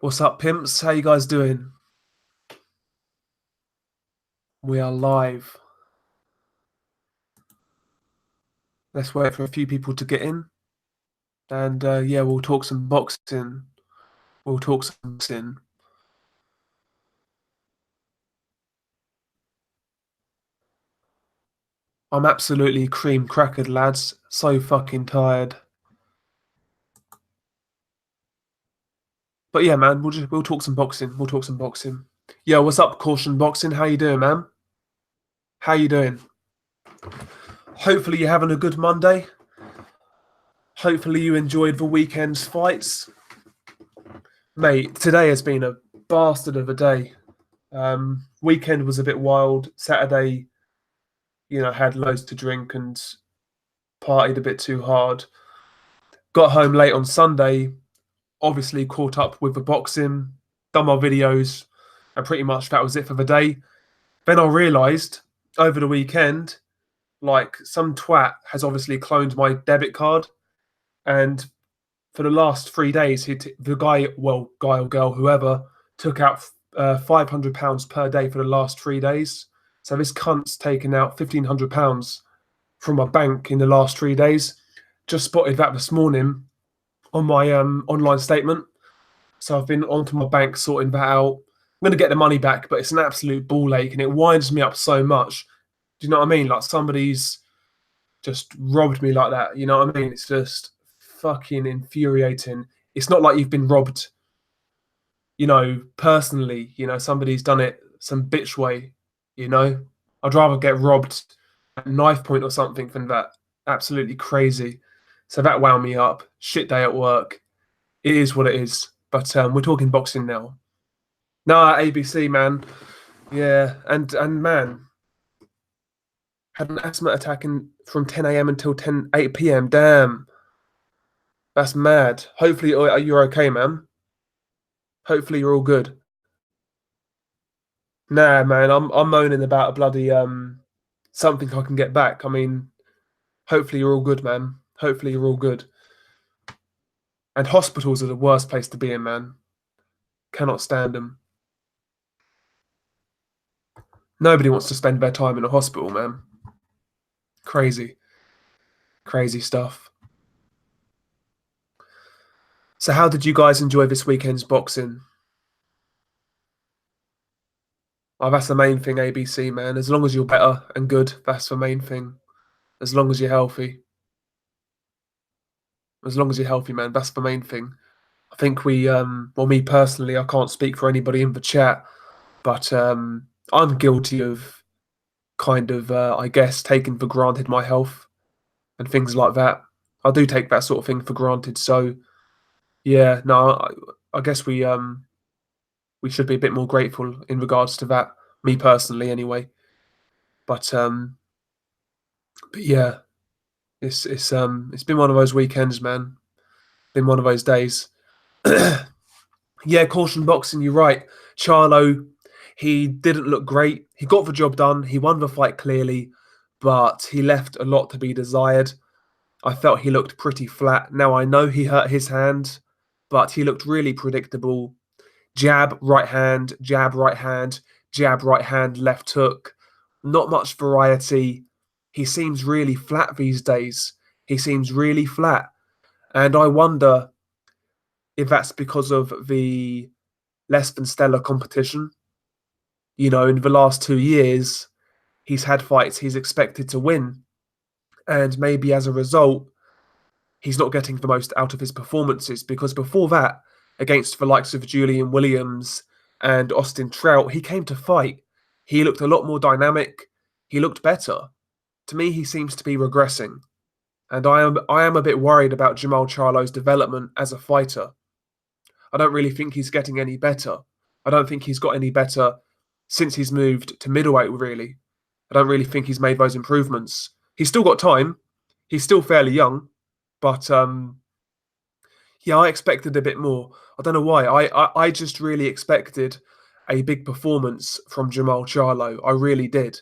What's up, pimps? How you guys doing? We are live. Let's wait for a few people to get in, and yeah, we'll talk some boxing. We'll talk some boxing. I'm absolutely cream crackered, lads. So fucking tired. But yeah, man, we'll talk some boxing. We'll talk some boxing. Yeah, what's up, Caution Boxing? How you doing, man? How you doing? Hopefully you're having a good Monday. Hopefully you enjoyed the weekend's fights. Mate, today has been a bastard of a day. Weekend was a bit wild. Saturday, had loads to drink and partied a bit too hard. Got home late on Sunday, obviously caught up with the boxing, done my videos, and pretty much that was it for the day. Then I realised over the weekend, like some twat has obviously cloned my debit card, and for the last 3 days, the guy or girl, whoever, took out £500 per day for the last 3 days. So this cunt's taken out £1,500 from my bank in the last 3 days. Just spotted that this morning on my online statement. So I've been onto my bank sorting that out. I'm going to get the money back, but it's an absolute ball ache and it winds me up so much. Do you know what I mean? Like somebody's just robbed me like that. You know what I mean? It's just fucking infuriating. It's not like you've been robbed, personally. Somebody's done it some bitch way, you know? I'd rather get robbed at knife point or something than that. Absolutely crazy. So that wound me up. Shit day at work. It is what it is. But we're talking boxing now. Nah, ABC, man. Yeah, and man, had an asthma attack from 10 a.m. until 8 p.m. Damn, that's mad. Hopefully you're okay, man. Hopefully you're all good. Nah, man, I'm moaning about a bloody something I can get back. I mean, hopefully you're all good, man. Hopefully you're all good. And hospitals are the worst place to be in, man. Cannot stand them. Nobody wants to spend their time in a hospital, man. Crazy, crazy stuff. So, how did you guys enjoy this weekend's boxing? Oh, that's the main thing, ABC, man. As long as you're better and good, that's the main thing. As long as you're healthy. As long as you're healthy, man, that's the main thing. I think me personally, I can't speak for anybody in the chat, but I'm guilty of kind of, I guess, taking for granted my health and things like that. I do take that sort of thing for granted. So, yeah, no, I guess we should be a bit more grateful in regards to that. Me personally, anyway. But yeah, it's been one of those weekends, man. Been one of those days. Yeah, caution boxing. You're right. Charlo, he didn't look great. He got the job done. He won the fight clearly, but he left a lot to be desired. I felt he looked pretty flat. Now I know he hurt his hand, but he looked really predictable. Jab, right hand, jab, right hand, jab, right hand, left hook. Not much variety. He seems really flat these days. He seems really flat. And I wonder if that's because of the less than stellar competition. In the last 2 years, he's had fights he's expected to win. And maybe as a result, he's not getting the most out of his performances because before that, against the likes of Julian Williams and Austin Trout, he came to fight. He looked a lot more dynamic. He looked better. To me, he seems to be regressing. And I am a bit worried about Jamal Charlo's development as a fighter. I don't really think he's getting any better. I don't think he's got any better since he's moved to middleweight, really. I don't really think he's made those improvements. He's still got time. He's still fairly young. But yeah, I expected a bit more. I don't know why. I just really expected a big performance from Jamal Charlo. I really did.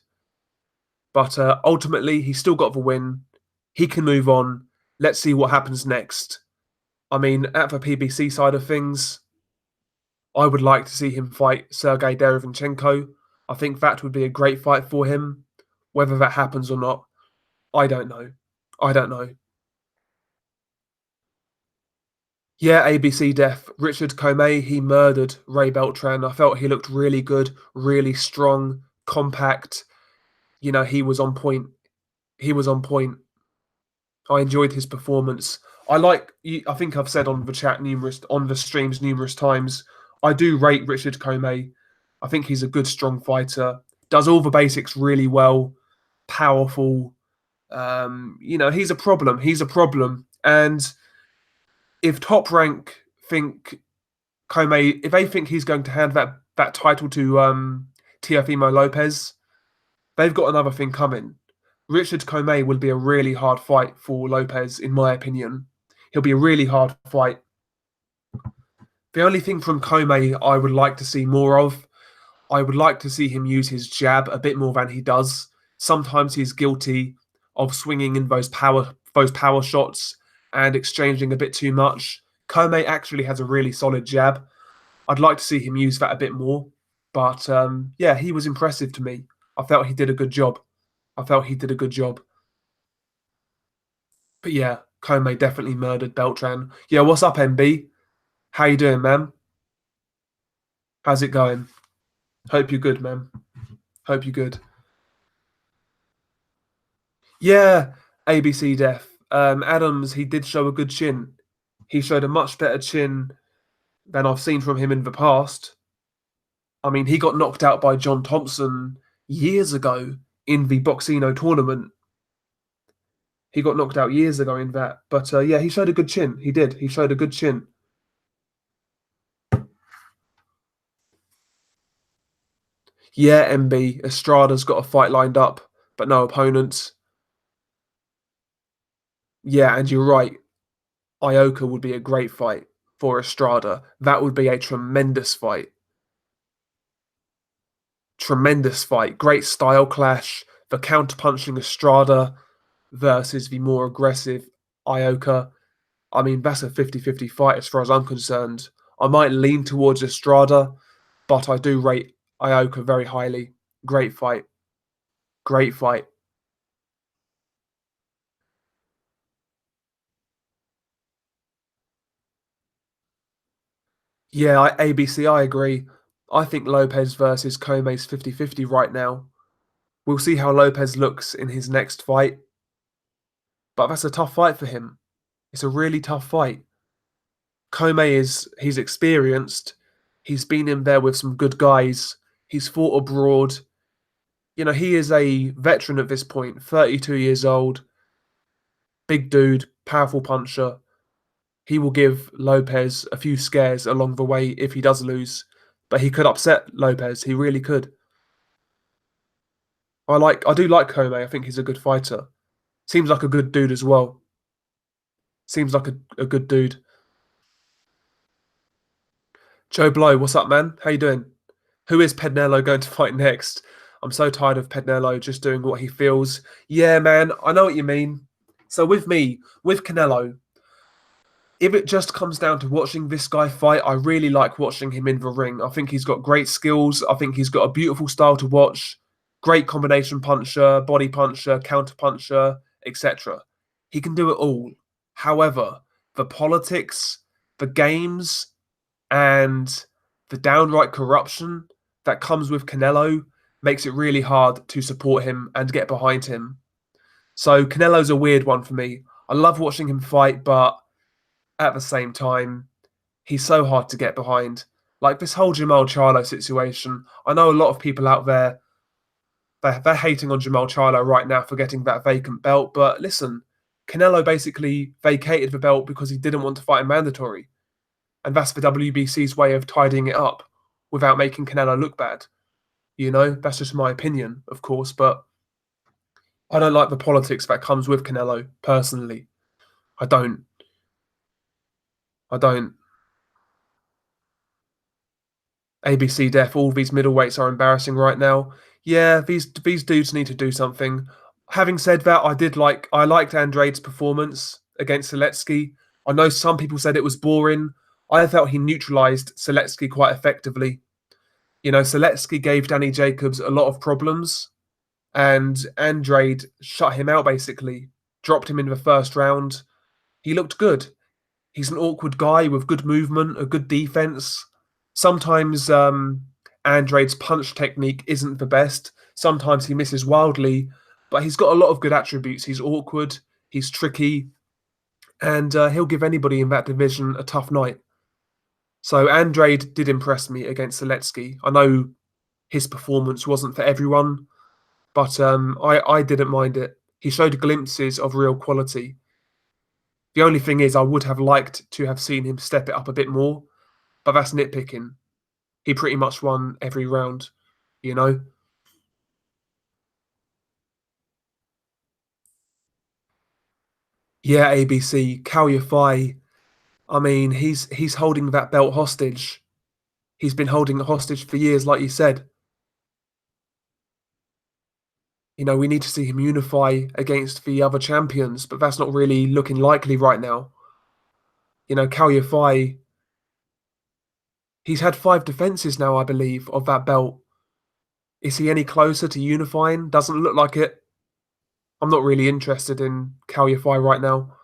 But ultimately, he still got the win. He can move on. Let's see what happens next. I mean, at the PBC side of things, I would like to see him fight Sergey Derevyanchenko. I think that would be a great fight for him. Whether that happens or not, I don't know. I don't know. Yeah, ABC Def. Richard Comey, he murdered Ray Beltran. I felt he looked really good, really strong, compact. He was on point. He was on point. I enjoyed his performance. I think I've said on the streams numerous times. I do rate Richard Comey. I think he's a good, strong fighter. Does all the basics really well. Powerful. He's a problem. He's a problem. And if Top Rank think Comey, if they think he's going to hand that title to Teofimo Lopez, they've got another thing coming. Richard Comey will be a really hard fight for Lopez, in my opinion. He'll be a really hard fight. The only thing from Comey I would like to see more of, I would like to see him use his jab a bit more than he does. Sometimes he's guilty of swinging in those power shots and exchanging a bit too much. Comey actually has a really solid jab. I'd like to see him use that a bit more. But yeah, he was impressive to me. I felt he did a good job. I felt he did a good job. But yeah, Comey definitely murdered Beltran. Yeah, what's up, MB? How you doing, man? How's it going? Hope you're good, man. Hope you're good. Yeah, ABC Def. Adams, he did show a good chin. He showed a much better chin than I've seen from him in the past. I mean, he got knocked out by John Thompson years ago in the Boxino tournament. He got knocked out years ago in that. But yeah, he showed a good chin. He did. He showed a good chin. Yeah, MB. Estrada's got a fight lined up, but no opponents. Yeah, and you're right. Ioka would be a great fight for Estrada. That would be a tremendous fight. Tremendous fight. Great style clash. The counter-punching Estrada versus the more aggressive Ioka. I mean, that's a 50-50 fight as far as I'm concerned. I might lean towards Estrada, but I do rate Ioka very highly. Great fight. Great fight. Yeah, ABC, I agree. I think Lopez versus Comey's 50-50 right now. We'll see how Lopez looks in his next fight, but that's a tough fight for him. It's a really tough fight. He's experienced. He's been in there with some good guys. He's fought abroad. He is a veteran at this point, 32 years old, big dude, powerful puncher. He will give Lopez a few scares along the way if he does lose, but he could upset Lopez. He really could. I do like Comey. I think he's a good fighter. Seems like a good dude as well. Seems like a good dude. Joe Blow, what's up, man? How you doing? Who is Pednello going to fight next? I'm so tired of Pednello just doing what he feels. Yeah, man, I know what you mean. So with me, with Canelo, if it just comes down to watching this guy fight, I really like watching him in the ring. I think he's got great skills. I think he's got a beautiful style to watch. Great combination puncher, body puncher, counter puncher, etc. He can do it all. However, the politics, the games, and the downright corruption that comes with Canelo makes it really hard to support him and get behind him. So Canelo's a weird one for me. I love watching him fight, but at the same time, he's so hard to get behind. Like this whole Jamal Charlo situation, I know a lot of people out there, they're hating on Jamal Charlo right now for getting that vacant belt, but listen, Canelo basically vacated the belt because he didn't want to fight a mandatory. And that's the WBC's way of tidying it up without making Canelo look bad. That's just my opinion, of course, but I don't like the politics that comes with Canelo, personally. I don't. I don't. ABC Def, all these middleweights are embarrassing right now. Yeah, these dudes need to do something. Having said that, I liked Andrade's performance against Zeletsky. I know some people said it was boring. I felt he neutralized Seletsky quite effectively. Seletsky gave Danny Jacobs a lot of problems, and Andrade shut him out basically, dropped him in the first round. He looked good. He's an awkward guy with good movement, a good defense. Sometimes Andrade's punch technique isn't the best. Sometimes he misses wildly, but he's got a lot of good attributes. He's awkward, he's tricky, and he'll give anybody in that division a tough night. So Andrade did impress me against Seletsky. I know his performance wasn't for everyone, but I didn't mind it. He showed glimpses of real quality. The only thing is, I would have liked to have seen him step it up a bit more, but that's nitpicking. He pretty much won every round, you know? Yeah, ABC, Cal Yafai. I mean, he's holding that belt hostage. He's been holding it hostage for years, like you said. We need to see him unify against the other champions, but that's not really looking likely right now. Cal Yafai, he's had 5 defenses now, I believe, of that belt. Is he any closer to unifying? Doesn't look like it. I'm not really interested in Cal Yafai right now.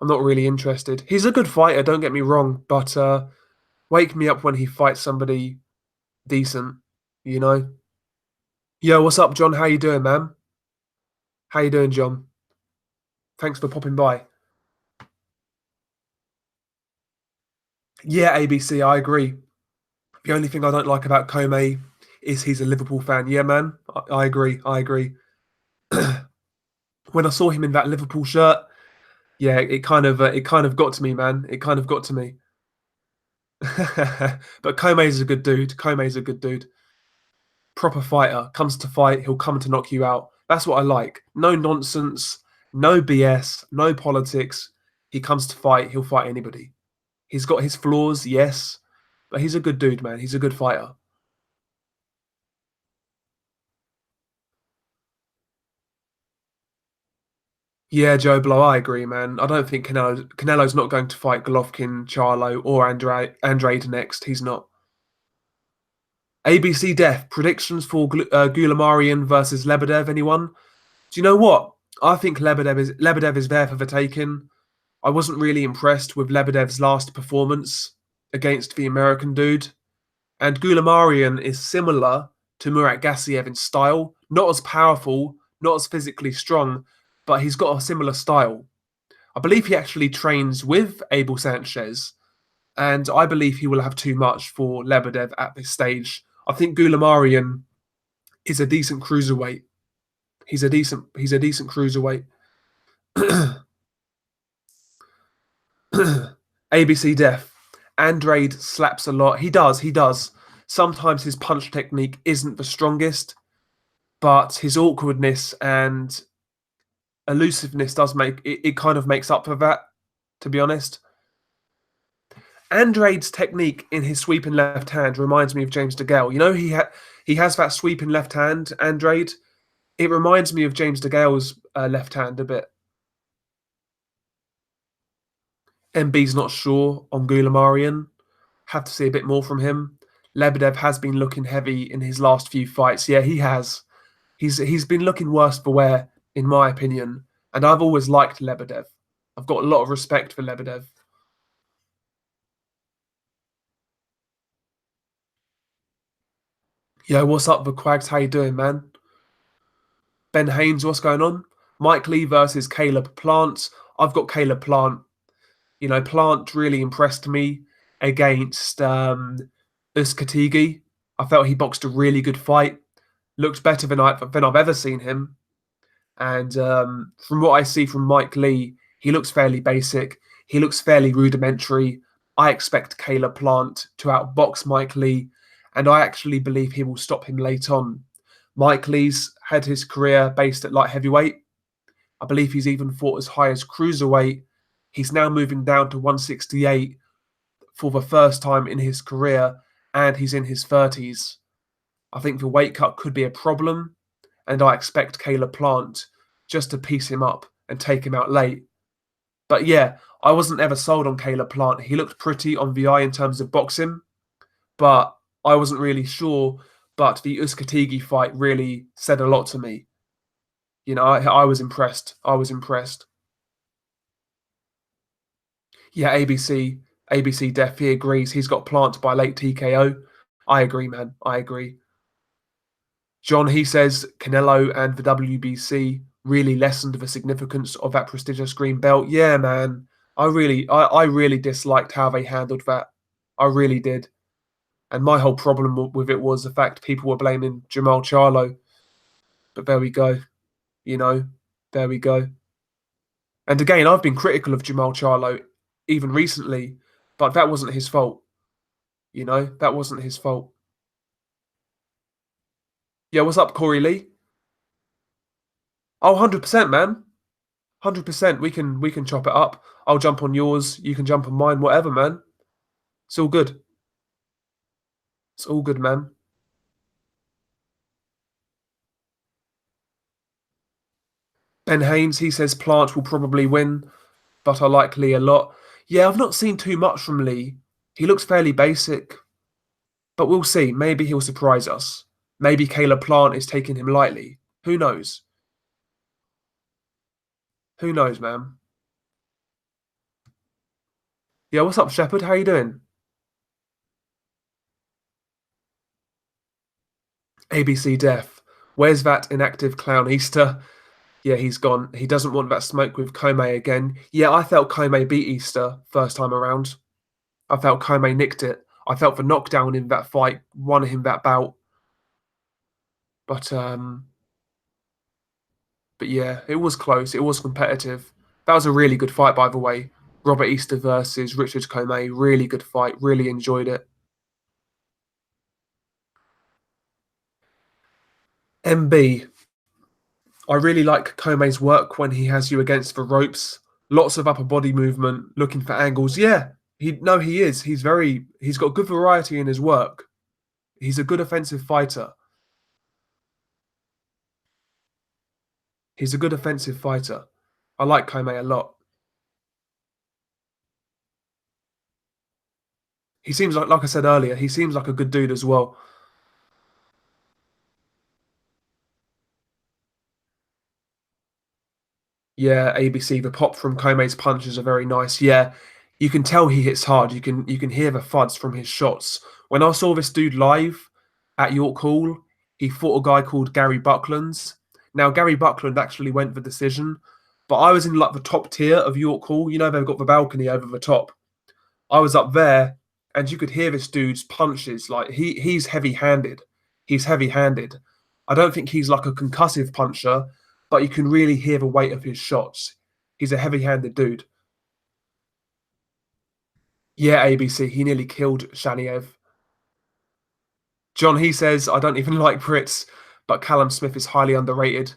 I'm not really interested. He's a good fighter, don't get me wrong, but wake me up when he fights somebody decent, you know? Yo, what's up, John? How you doing, man? How you doing, John? Thanks for popping by. Yeah, ABC, I agree. The only thing I don't like about Comey is he's a Liverpool fan. Yeah, man, I agree. I agree. When I saw him in that Liverpool shirt, yeah, it kind of got to me, man. It kind of got to me. But Comey's a good dude. Comey's a good dude. Proper fighter. Comes to fight, he'll come to knock you out. That's what I like. No nonsense, no BS, no politics. He comes to fight, he'll fight anybody. He's got his flaws, yes, but he's a good dude, man. He's a good fighter. Yeah, Joe Blow, I agree, man. I don't think Canelo's not going to fight Golovkin, Charlo, or Andrade next. He's not. ABC Def predictions for Gulamarian versus Lebedev. Anyone? Do you know what? I think Lebedev is there for the taking. I wasn't really impressed with Lebedev's last performance against the American dude, and Gulamarian is similar to Murat Gassiev in style. Not as powerful, not as physically strong, but he's got a similar style. I believe he actually trains with Abel Sanchez, and I believe he will have too much for Lebedev at this stage. I think Gulamarian is a decent cruiserweight. He's a decent cruiserweight. ABC Def. Andrade slaps a lot. He does. Sometimes his punch technique isn't the strongest, but his awkwardness and elusiveness does make it kind of makes up for that, to be honest. Andrade's technique in his sweeping left hand reminds me of James DeGale. He has that sweeping left hand, Andrade. It reminds me of James DeGale's left hand a bit. MB's not sure on Gulamarian. Have to see a bit more from him. Lebedev has been looking heavy in his last few fights. Yeah, he has. He's been looking worse for wear, in my opinion. And I've always liked Lebedev. I've got a lot of respect for Lebedev. Yo, what's up, the Quags? How you doing, man? Ben Haynes, what's going on? Mike Lee versus Caleb Plant. I've got Caleb Plant. Plant really impressed me against Uskatigi. I felt he boxed a really good fight. Looked better than I've ever seen him. And from what I see from Mike Lee, he looks fairly basic. He looks fairly rudimentary. I expect Caleb Plant to outbox Mike Lee, and I actually believe he will stop him late on. Mike Lee's had his career based at light heavyweight. I believe he's even fought as high as cruiserweight. He's now moving down to 168 for the first time in his career, and he's in his 30s. I think the weight cut could be a problem, and I expect Caleb Plant just to piece him up and take him out late. But yeah, I wasn't ever sold on Caleb Plant. He looked pretty on VI in terms of boxing, but I wasn't really sure. But the Uskatigi fight really said a lot to me. You know, I was impressed. I was impressed. Yeah, ABC Def, he agrees. He's got Plant by late TKO. I agree, man. I agree. John, he says Canelo and the WBC really lessened the significance of that prestigious green belt. Yeah, man. I really disliked how they handled that. I really did. And my whole problem with it was the fact people were blaming Jamal Charlo. But there we go. You know, there we go. And again, I've been critical of Jamal Charlo even recently, but that wasn't his fault. You know, that wasn't his fault. Yeah, what's up, Corey Lee? Oh, 100%, man. 100%. We can chop it up. I'll jump on yours, you can jump on mine, whatever, man. It's all good. It's all good, man. Ben Haynes, he says Plant will probably win, but I like Lee a lot. Yeah, I've not seen too much from Lee. He looks fairly basic, but we'll see. Maybe he'll surprise us. Maybe Caleb Plant is taking him lightly. Who knows? Who knows, man? Yeah, what's up, Shepard? How you doing? ABC Def. Where's that inactive clown Easter? Yeah, he's gone. He doesn't want that smoke with Kome again. Yeah, I felt Kome beat Easter first time around. I felt Kome nicked it. I felt the knockdown in that fight won him that bout. But but yeah, it was close. It was competitive. That was a really good fight, by the way. Robert Easter versus Richard Kome. Really good fight. Really enjoyed it. MB. I really like Kome's work when he has you against the ropes. Lots of upper body movement, looking for angles. Yeah, he is. He's got good variety in his work. He's a good offensive fighter. He's a good offensive fighter. I like Kome a lot. He seems like I said earlier, he seems like a good dude as well. Yeah, ABC. The pop from Kome's punches are very nice. Yeah, you can tell he hits hard. You can hear the thuds from his shots. When I saw this dude live at York Hall, he fought a guy called Gary Bucklands. Now Gary Buckland actually went for decision, but I was in like the top tier of York Hall. You know they've got the balcony over the top. I was up there, and you could hear this dude's punches. Like he's heavy-handed. He's heavy-handed. I don't think he's like a concussive puncher, but you can really hear the weight of his shots. He's a heavy-handed dude. Yeah, ABC. He nearly killed Shaniev. John, he says, I don't even like Brits, but Callum Smith is highly underrated.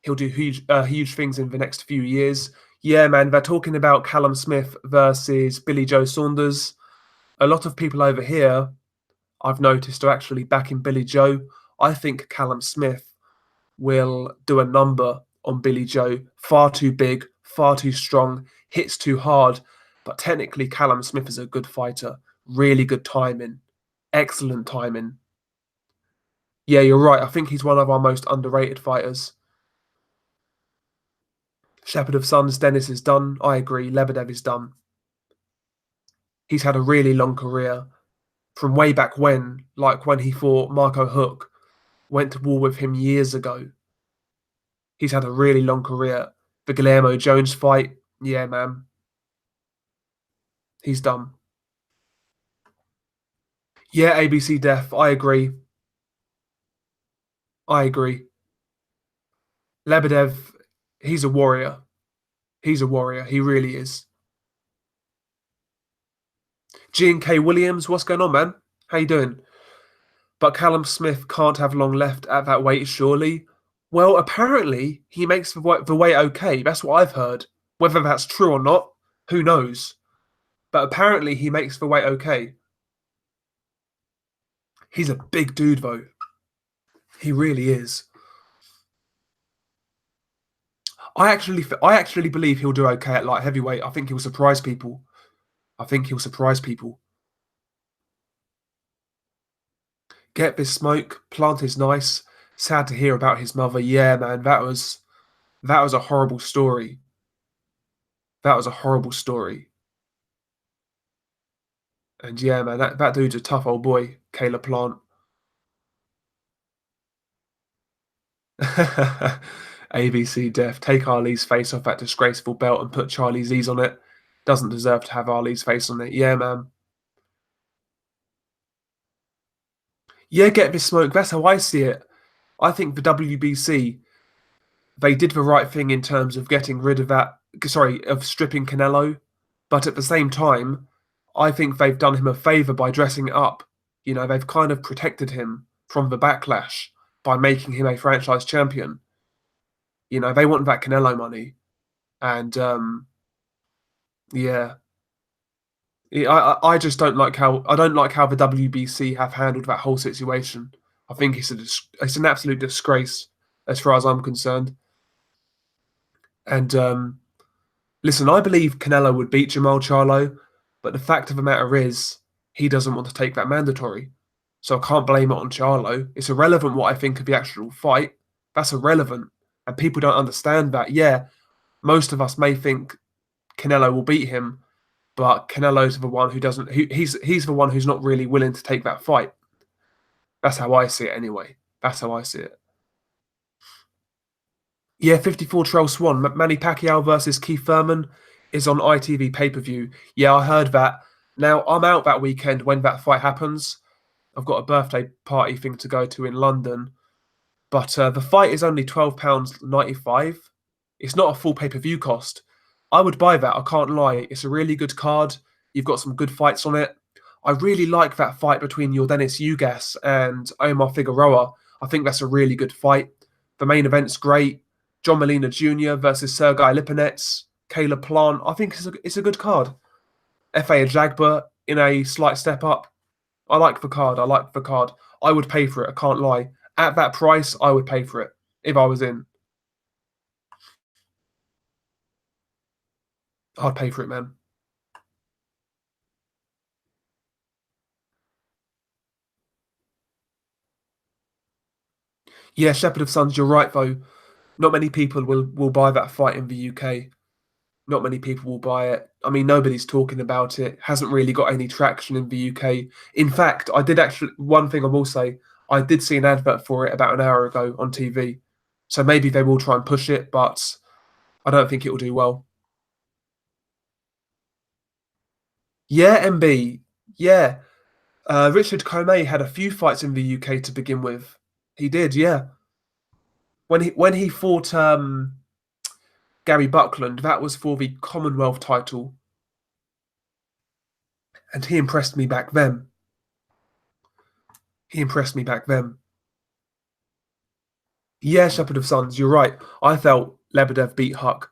He'll do huge things in the next few years. Yeah, man, they're talking about Callum Smith versus Billy Joe Saunders. A lot of people over here I've noticed are actually backing Billy Joe. I think Callum Smith will do a number on Billy Joe. Far too big, far too strong, hits too hard. But technically, Callum Smith is a good fighter. Really good timing. Excellent timing. Yeah, you're right. I think he's one of our most underrated fighters. Shepherd of Suns, Dennis is done. I agree. Lebedev is done. He's had a really long career from way back when, like when he fought Marco Hook, went to war with him years ago. He's had a really long career. The Guillermo Jones fight, yeah, man, he's done. Yeah, ABC Def, I agree. I agree. Lebedev, he's a warrior. He's a warrior. He really is. G and K Williams, what's going on, man? How you doing? But Callum Smith can't have long left at that weight, surely. Well, apparently he makes the weight okay. That's what I've heard. Whether that's true or not, who knows? But apparently he makes the weight okay. He's a big dude, though. He really is. I actually believe he'll do okay at light heavyweight. I think he'll surprise people. I think he'll surprise people. Get this smoke. Plant is nice. Sad to hear about his mother. Yeah, man, that was a horrible story. That was a horrible story. And yeah, man, that dude's a tough old boy, Caleb Plant. ABC Def, take Ali's face off that disgraceful belt and put Charlie Z's on it. Doesn't deserve to have Ali's face on it. Yeah, man. Yeah, get this smoke. That's how I see it. I think the WBC, they did the right thing in terms of getting rid of that, sorry, of stripping Canelo. But at the same time, I think they've done him a favour by dressing it up. You know, they've kind of protected him from the backlash by making him a franchise champion. You know, they want that Canelo money. And yeah, I just don't like how the WBC have handled that whole situation. I think it's an absolute disgrace as far as I'm concerned. And listen, I believe Canelo would beat Jamal Charlo, but the fact of the matter is he doesn't want to take that mandatory. So I can't blame it on Charlo. It's irrelevant what I think of the actual fight. That's irrelevant. And people don't understand that. Yeah, most of us may think Canelo will beat him, but Canelo's the one who doesn't. He's the one who's not really willing to take that fight. That's how I see it, anyway. That's how I see it. Yeah, 54 Trail Swan. Manny Pacquiao versus Keith Thurman is on ITV pay per view. Yeah, I heard that. Now I'm out that weekend when that fight happens. I've got a birthday party thing to go to in London, but the fight is only £12.95. It's not a full pay per view cost. I would buy that. I can't lie. It's a really good card. You've got some good fights on it. I really like that fight between Yordenis Ugas and Omar Figueroa. I think that's a really good fight. The main event's great. John Molina Jr. versus Sergei Lipinets, Caleb Plant. I think it's a good card. FA Ajagba in a slight step up. I like the card. I like the card. I would pay for it. I can't lie. At that price, I would pay for it if I was in. I'd pay for it, man. Yeah, Shepherd of Sons, you're right though. Not many people will buy that fight in the UK. Not many people will buy it. I mean, nobody's talking about it. Hasn't really got any traction in the UK. In fact, I did actually. One thing I will say, I did see an advert for it about an hour ago on TV. So maybe they will try and push it, but I don't think it will do well. Yeah, MB. Yeah, Richard Comey had a few fights in the UK to begin with. He did, yeah. When he fought Gary Buckland, that was for the Commonwealth title, and he impressed me back then. He impressed me back then. Yeah, Shepherd of Sons, you're right. I felt Lebedev beat Huck.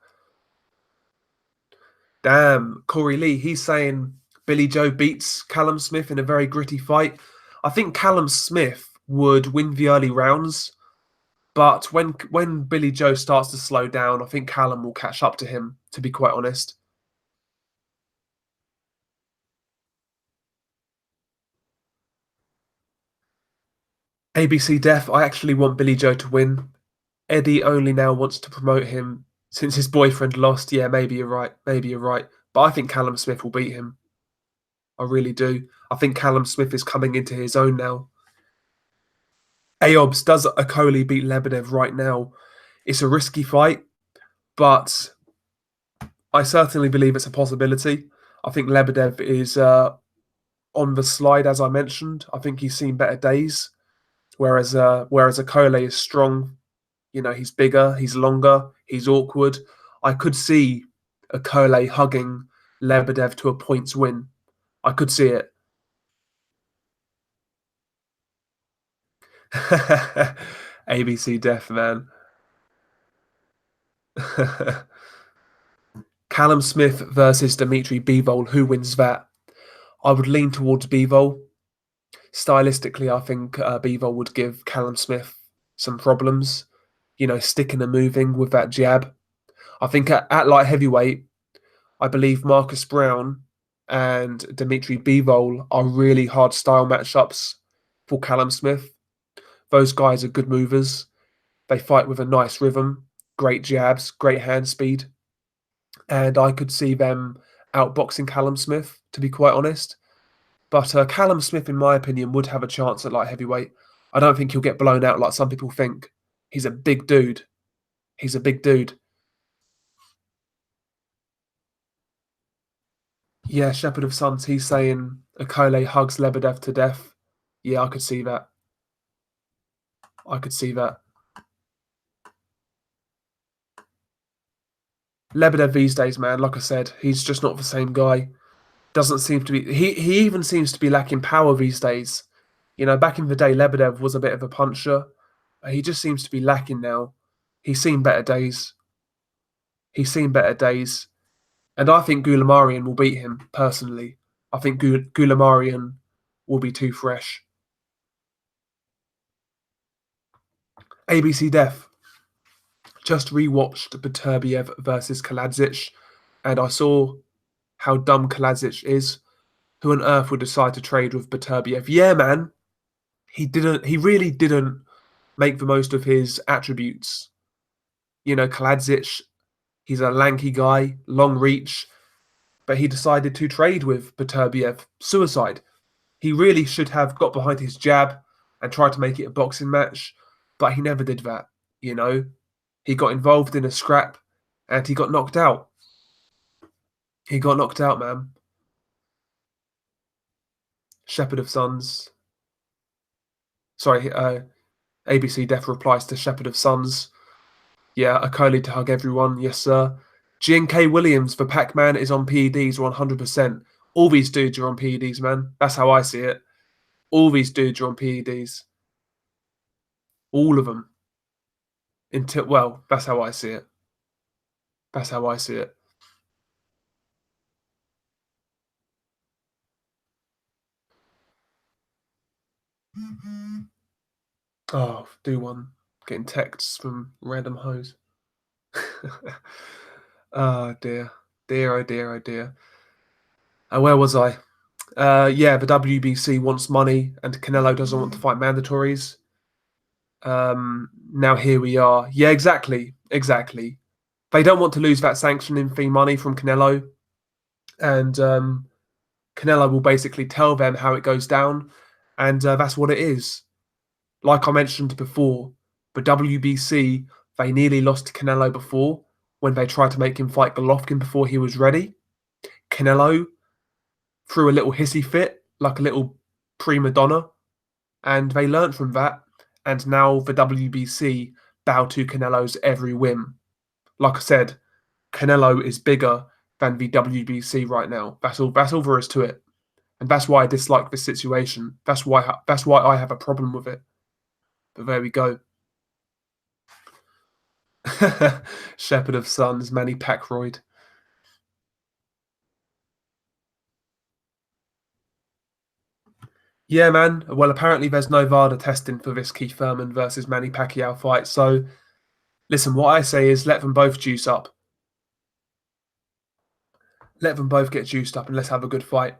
Damn, Corey Lee, he's saying Billy Joe beats Callum Smith in a very gritty fight. I think Callum Smith would win the early rounds, but when Billy Joe starts to slow down, I think Callum will catch up to him, to be quite honest. ABC Def, I actually want Billy Joe to win. Eddie only now wants to promote him since his boyfriend lost. Yeah, maybe you're right. Maybe you're right. But I think Callum Smith will beat him. I really do. I think Callum Smith is coming into his own now. Aobs, does Okoli beat Lebedev right now? It's a risky fight, but I certainly believe it's a possibility. I think Lebedev is on the slide, as I mentioned. I think he's seen better days, whereas Okoli is strong. You know, he's bigger, he's longer, he's awkward. I could see Okoli hugging Lebedev to a points win. I could see it. ABC Def, man. Callum Smith versus Dimitri Bivol. Who wins that? I would lean towards Bivol. Stylistically, I think Bivol would give Callum Smith some problems. You know, sticking and moving with that jab. I think at light heavyweight, I believe Marcus Brown and Dimitri Bivol are really hard style matchups for Callum Smith. Those guys are good movers. They fight with a nice rhythm, great jabs, great hand speed, and I could see them outboxing Callum Smith, to be quite honest. But Callum Smith, in my opinion, would have a chance at light heavyweight. I don't think he'll get blown out like some people think. He's a big dude. He's a big dude. Yeah, Shepherd of Suns, he's saying Akole hugs Lebedev to death. Yeah, I could see that. I could see that. Lebedev these days, man, like I said, he's just not the same guy. Doesn't seem to be. He even seems to be lacking power these days. You know, back in the day, Lebedev was a bit of a puncher. He just seems to be lacking now. He's seen better days. He's seen better days. And I think Gulamarian will beat him, personally. I think Gulamarian will be too fresh. ABC Def. Just rewatched Beterbiev versus Kaladzic, and I saw how dumb Kaladzic is. Who on earth would decide to trade with Beterbiev? Yeah, man. He really didn't make the most of his attributes. You know, Kaladzic, he's a lanky guy, long reach, but he decided to trade with Beterbiev. Suicide. He really should have got behind his jab and tried to make it a boxing match, but he never did that, you know. He got involved in a scrap and he got knocked out. He got knocked out, man. Shepherd of Suns. Sorry, ABC Def replies to Shepherd of Suns. Yeah, Akoli to hug everyone. Yes, sir. GNK Williams for Pac-Man is on PEDs 100%. All these dudes are on PEDs, man. That's how I see it. All these dudes are on PEDs. All of them. Well, that's how I see it. That's how I see it. Oh, do one. Getting texts from random hoes. Oh dear. Dear, oh dear, oh dear. Where was I? Yeah, the WBC wants money and Canelo doesn't want to fight mandatories. Now here we are. Yeah, exactly. Exactly. They don't want to lose that sanctioning fee money from Canelo. And Canelo will basically tell them how it goes down. And that's what it is. Like I mentioned before, the WBC, they nearly lost to Canelo before when they tried to make him fight Golovkin before he was ready. Canelo threw a little hissy fit, like a little prima donna, and they learnt from that. And now the WBC bow to Canelo's every whim. Like I said, Canelo is bigger than the WBC right now. That's all. That's all there is to it, and that's why I dislike this situation. That's why I have a problem with it. But there we go. Shepherd of Suns, Manny Pacroyd. Yeah, man. Well, apparently there's no VADA testing for this Keith Thurman versus Manny Pacquiao fight. So, listen, what I say is let them both juice up. Let them both get juiced up and let's have a good fight.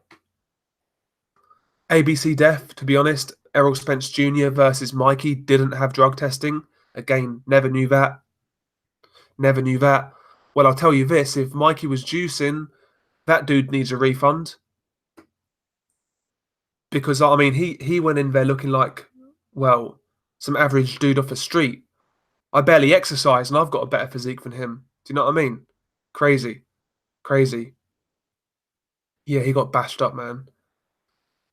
ABC Def, to be honest, Errol Spence Jr. versus Mikey didn't have drug testing. Again, never knew that. Never knew that. Well, I'll tell you this, if Mikey was juicing, that dude needs a refund. Because, I mean, he went in there looking like, well, some average dude off the street. I barely exercise and I've got a better physique than him. Do you know what I mean? Crazy. Crazy. Yeah, he got bashed up, man.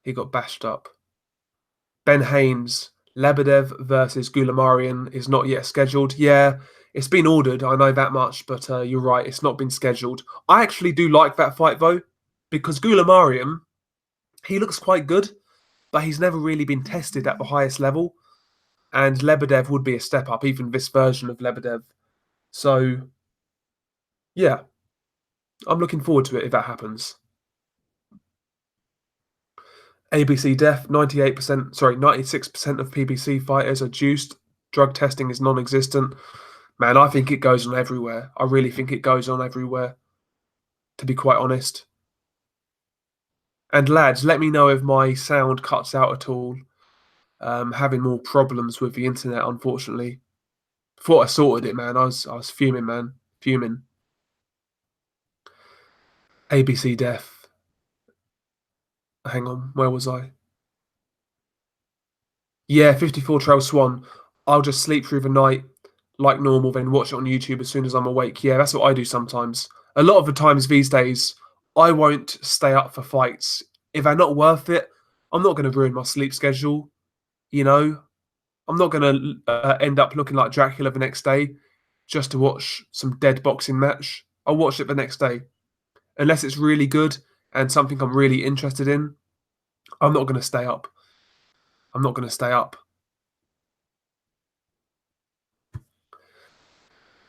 He got bashed up. Ben Haynes, Lebedev versus Gulamarian is not yet scheduled. Yeah, it's been ordered. I know that much, but you're right. It's not been scheduled. I actually do like that fight, though, because Gulamarian, he looks quite good, but he's never really been tested at the highest level. And Lebedev would be a step up, even this version of Lebedev. So, yeah, I'm looking forward to it if that happens. ABC Def, 96% of PBC fighters are juiced. Drug testing is non-existent. Man, I think it goes on everywhere. I really think it goes on everywhere, to be quite honest. And lads, let me know if my sound cuts out at all. Having more problems with the internet, unfortunately. Thought I sorted it, man. I was fuming, man. Fuming. ABC Death. Hang on, where was I? Yeah, 54 Trail Swan. I'll just sleep through the night like normal, then watch it on YouTube as soon as I'm awake. Yeah, that's what I do sometimes. A lot of the times these days, I won't stay up for fights. If they're not worth it, I'm not going to ruin my sleep schedule. You know, I'm not going to end up looking like Dracula the next day just to watch some dead boxing match. I'll watch it the next day. Unless it's really good and something I'm really interested in, I'm not going to stay up. I'm not going to stay up.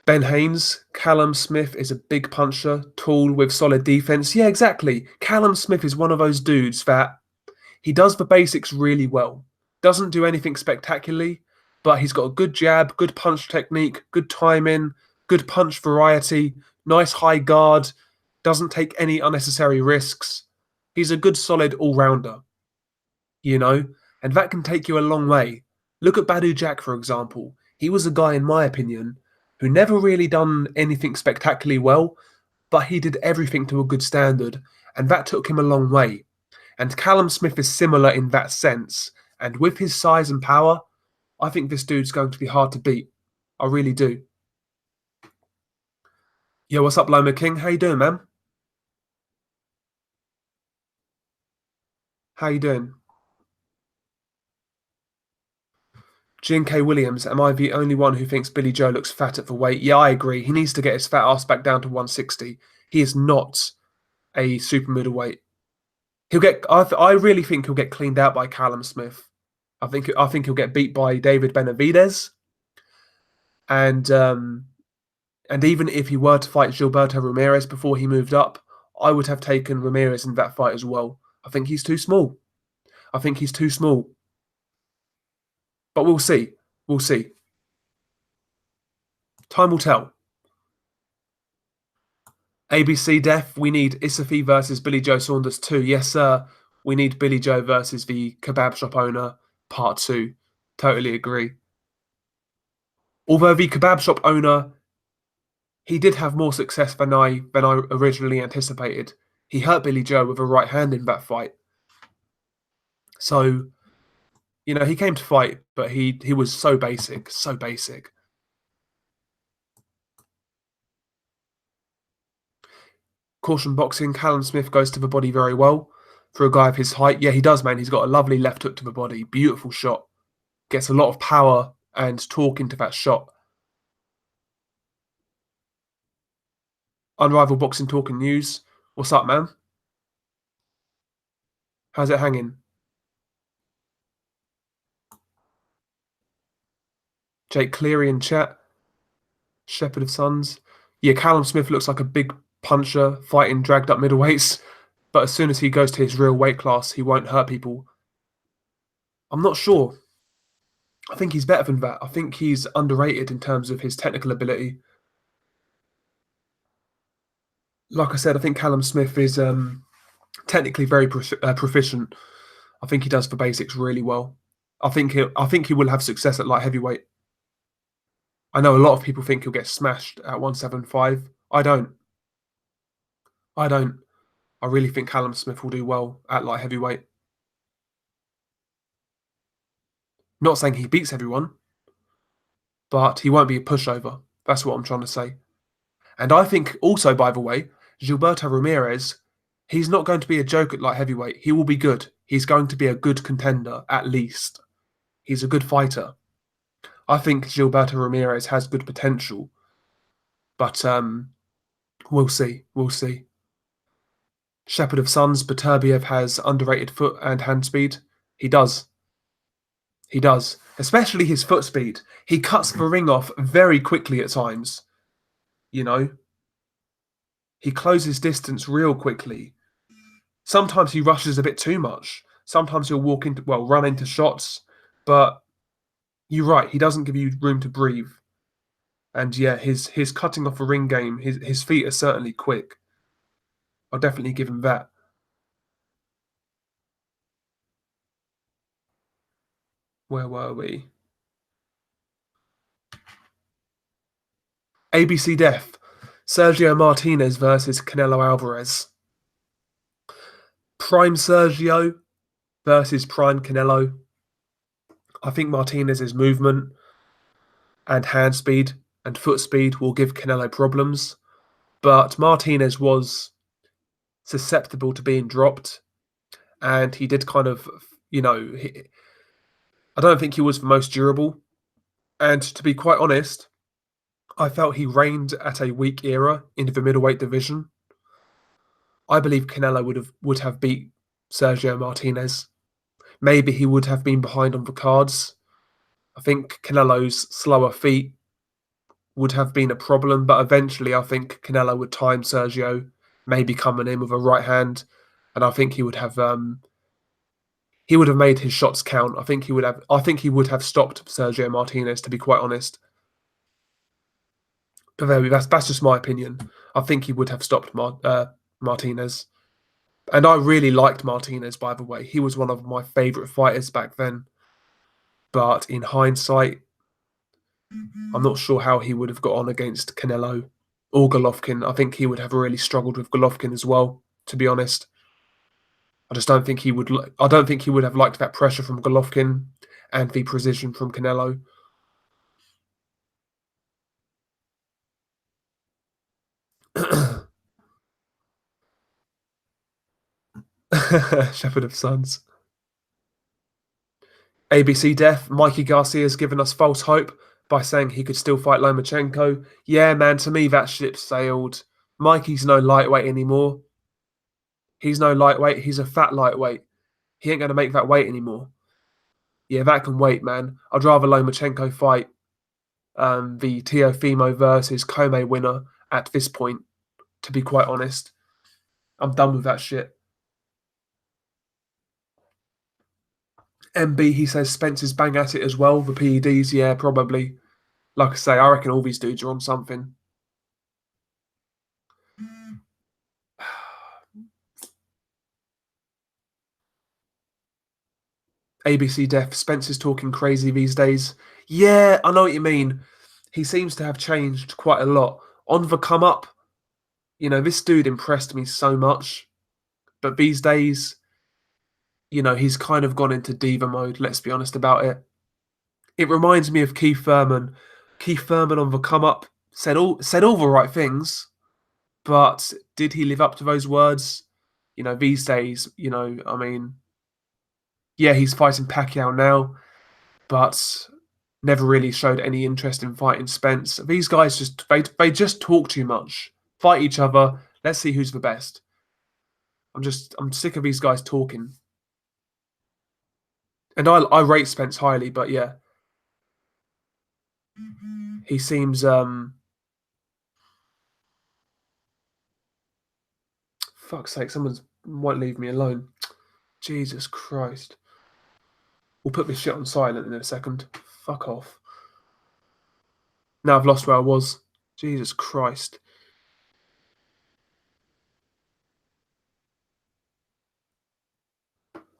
Ben Haynes, Callum Smith is a big puncher, tall with solid defense. Yeah, exactly. Callum Smith is one of those dudes that he does the basics really well. Doesn't do anything spectacularly, but he's got a good jab, good punch technique, good timing, good punch variety, nice high guard, doesn't take any unnecessary risks. He's a good, solid all rounder, you know, and that can take you a long way. Look at Badu Jack, for example. He was a guy, in my opinion, who never really done anything spectacularly well, but he did everything to a good standard, and that took him a long way. And Callum Smith is similar in that sense. And with his size and power, I think this dude's going to be hard to beat. I really do. Yo, what's up, Loma King? How you doing, man? How you doing? G&K Williams, am I the only one who thinks Billy Joe looks fat at the weight? Yeah, I agree. He needs to get his fat ass back down to 160. He is not a super middleweight. He'll get. I really think he'll get cleaned out by Callum Smith. I think he'll get beat by David Benavidez, and even if he were to fight Gilberto Ramirez before he moved up, I would have taken Ramirez in that fight as well. I think he's too small. I think he's too small. But we'll see. We'll see. Time will tell. ABC Def, we need Isafi versus Billy Joe Saunders 2. Yes, sir. We need Billy Joe versus the kebab shop owner, part 2. Totally agree. Although the kebab shop owner, he did have more success than I originally anticipated. He hurt Billy Joe with a right hand in that fight. So, he came to fight, but he was so basic, so basic. Caution boxing, Callum Smith goes to the body very well for a guy of his height. Yeah, he does, man. He's got a lovely left hook to the body. Beautiful shot. Gets a lot of power and torque into that shot. Unrivaled Boxing Talk and News. What's up, man? How's it hanging? Jake Cleary in chat. Shepherd of Sons. Yeah, Callum Smith looks like a big puncher fighting dragged up middleweights, but as soon as he goes to his real weight class, he won't hurt people. I'm not sure. I think he's better than that. I think he's underrated in terms of his technical ability. Like I said, I think Callum Smith is technically very proficient. I think he does the basics really well. I think he will have success at light heavyweight. I know a lot of people think he'll get smashed at 175. I don't. I don't. I really think Callum Smith will do well at light heavyweight. Not saying he beats everyone, but he won't be a pushover. That's what I'm trying to say. And I think also, by the way, Gilberto Ramirez, he's not going to be a joke at light heavyweight. He will be good. He's going to be a good contender, at least. He's a good fighter. I think Gilberto Ramirez has good potential. But we'll see. We'll see. Shepherd of Sons, Beterbiev has underrated foot and hand speed. He does. He does. Especially his foot speed. He cuts the ring off very quickly at times. He closes distance real quickly. Sometimes he rushes a bit too much. Sometimes he'll run into shots. But you're right, he doesn't give you room to breathe. And yeah, his cutting off a ring game, his feet are certainly quick. I'll definitely give him that. Where were we? ABC Def. Sergio Martinez versus Canelo Alvarez. Prime Sergio versus Prime Canelo. I think Martinez's movement and hand speed and foot speed will give Canelo problems, but Martinez was susceptible to being dropped, and he did kind of, I don't think he was the most durable. And to be quite honest, I felt he reigned at a weak era in the middleweight division. I believe Canelo would have beat Sergio Martinez. Maybe he would have been behind on the cards. I think Canelo's slower feet would have been a problem, but eventually I think Canelo would time Sergio, maybe coming in with a right hand, and I think he would have made his shots count. I think he would have stopped Sergio Martinez, to be quite honest. But that's just my opinion. I think he would have stopped Martinez. And I really liked Martinez, by the way. He was one of my favourite fighters back then. But in hindsight, I'm not sure how he would have got on against Canelo or Golovkin. I think he would have really struggled with Golovkin as well, to be honest. I just don't think he would. I don't think he would have liked that pressure from Golovkin and the precision from Canelo. Shepherd of Sons. ABC Death. Mikey Garcia has given us false hope by saying he could still fight Lomachenko. Yeah, man. To me, that ship sailed. Mikey's no lightweight anymore. He's no lightweight. He's a fat lightweight. He ain't going to make that weight anymore. Yeah, that can wait, man. I'd rather Lomachenko fight the Teofimo versus Kome winner at this point, to be quite honest. I'm done with that shit. MB, he says Spencer's bang at it as well. The PEDs, yeah, probably. Like I say, I reckon all these dudes are on something. ABC Def, Spencer's talking crazy these days. Yeah, I know what you mean. He seems to have changed quite a lot. On the come up, this dude impressed me so much. But these days, he's kind of gone into diva mode, let's be honest about it. It reminds me of Keith Thurman. Keith Thurman on the come up said all the right things, but did he live up to those words? These days, I mean, yeah, he's fighting Pacquiao now, but never really showed any interest in fighting Spence. These guys they just talk too much. Fight each other. Let's see who's the best. I'm sick of these guys talking. And I rate Spence highly, but yeah. He seems fuck's sake, someone's won't leave me alone. Jesus Christ. We'll put this shit on silent in a second. Fuck off. Now I've lost where I was. Jesus Christ.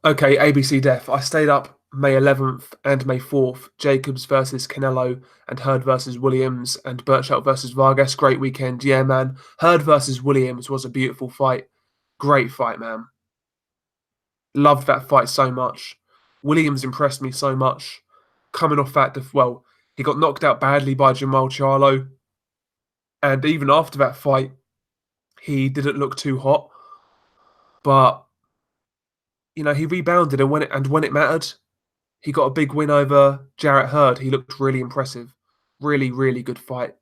Okay, ABC Def. I stayed up May 11th and May 4th. Jacobs versus Canelo and Hurd versus Williams and Burchelt versus Vargas. Great weekend. Yeah, man. Hurd versus Williams was a beautiful fight. Great fight, man. Loved that fight so much. Williams impressed me so much. Coming off that, he got knocked out badly by Jamal Charlo. And even after that fight, he didn't look too hot. But, he rebounded and when it mattered, he got a big win over Jarrett Hurd. He looked really impressive. Really, really good fight.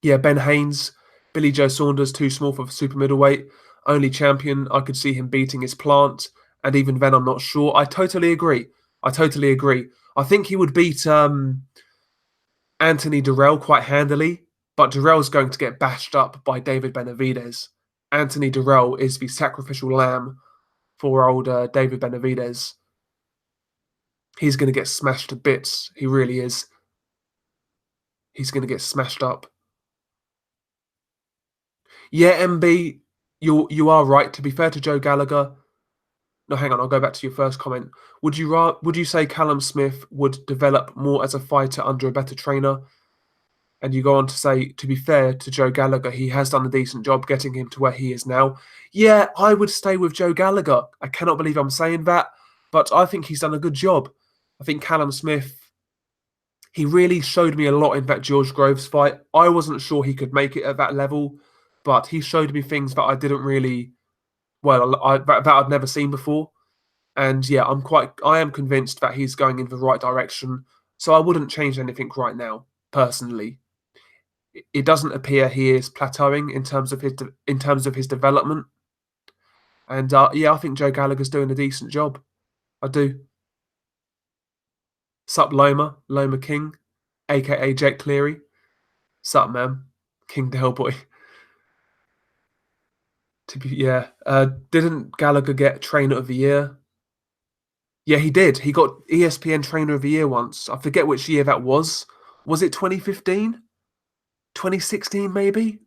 Yeah, Ben Haynes, Billy Joe Saunders, too small for super middleweight. Only champion. I could see him beating his plant. And even then, I'm not sure. I totally agree. I think he would beat Anthony Durrell quite handily, but Durrell's going to get bashed up by David Benavidez. Anthony Durrell is the sacrificial lamb for old David Benavidez. He's going to get smashed to bits. He really is. He's going to get smashed up. Yeah, MB, you are right. To be fair to Joe Gallagher, no, hang on. I'll go back to your first comment. Would you say Callum Smith would develop more as a fighter under a better trainer? And you go on to say, to be fair to Joe Gallagher, he has done a decent job getting him to where he is now. Yeah, I would stay with Joe Gallagher. I cannot believe I'm saying that, but I think he's done a good job. I think Callum Smith, he really showed me a lot in that George Groves fight. I wasn't sure he could make it at that level, but he showed me things that I didn't really, that I'd never seen before. And yeah, I am convinced that he's going in the right direction. So I wouldn't change anything right now, personally. It doesn't appear he is plateauing in terms of his development. And yeah, I think Joe Gallagher's doing a decent job. I do. Sup Loma King, aka Jake Cleary. Sup man, King Dell boy. Didn't Gallagher get Trainer of the Year? Yeah, he did. He got ESPN Trainer of the Year once. I forget which year that was. Was it 2015? 2016 maybe?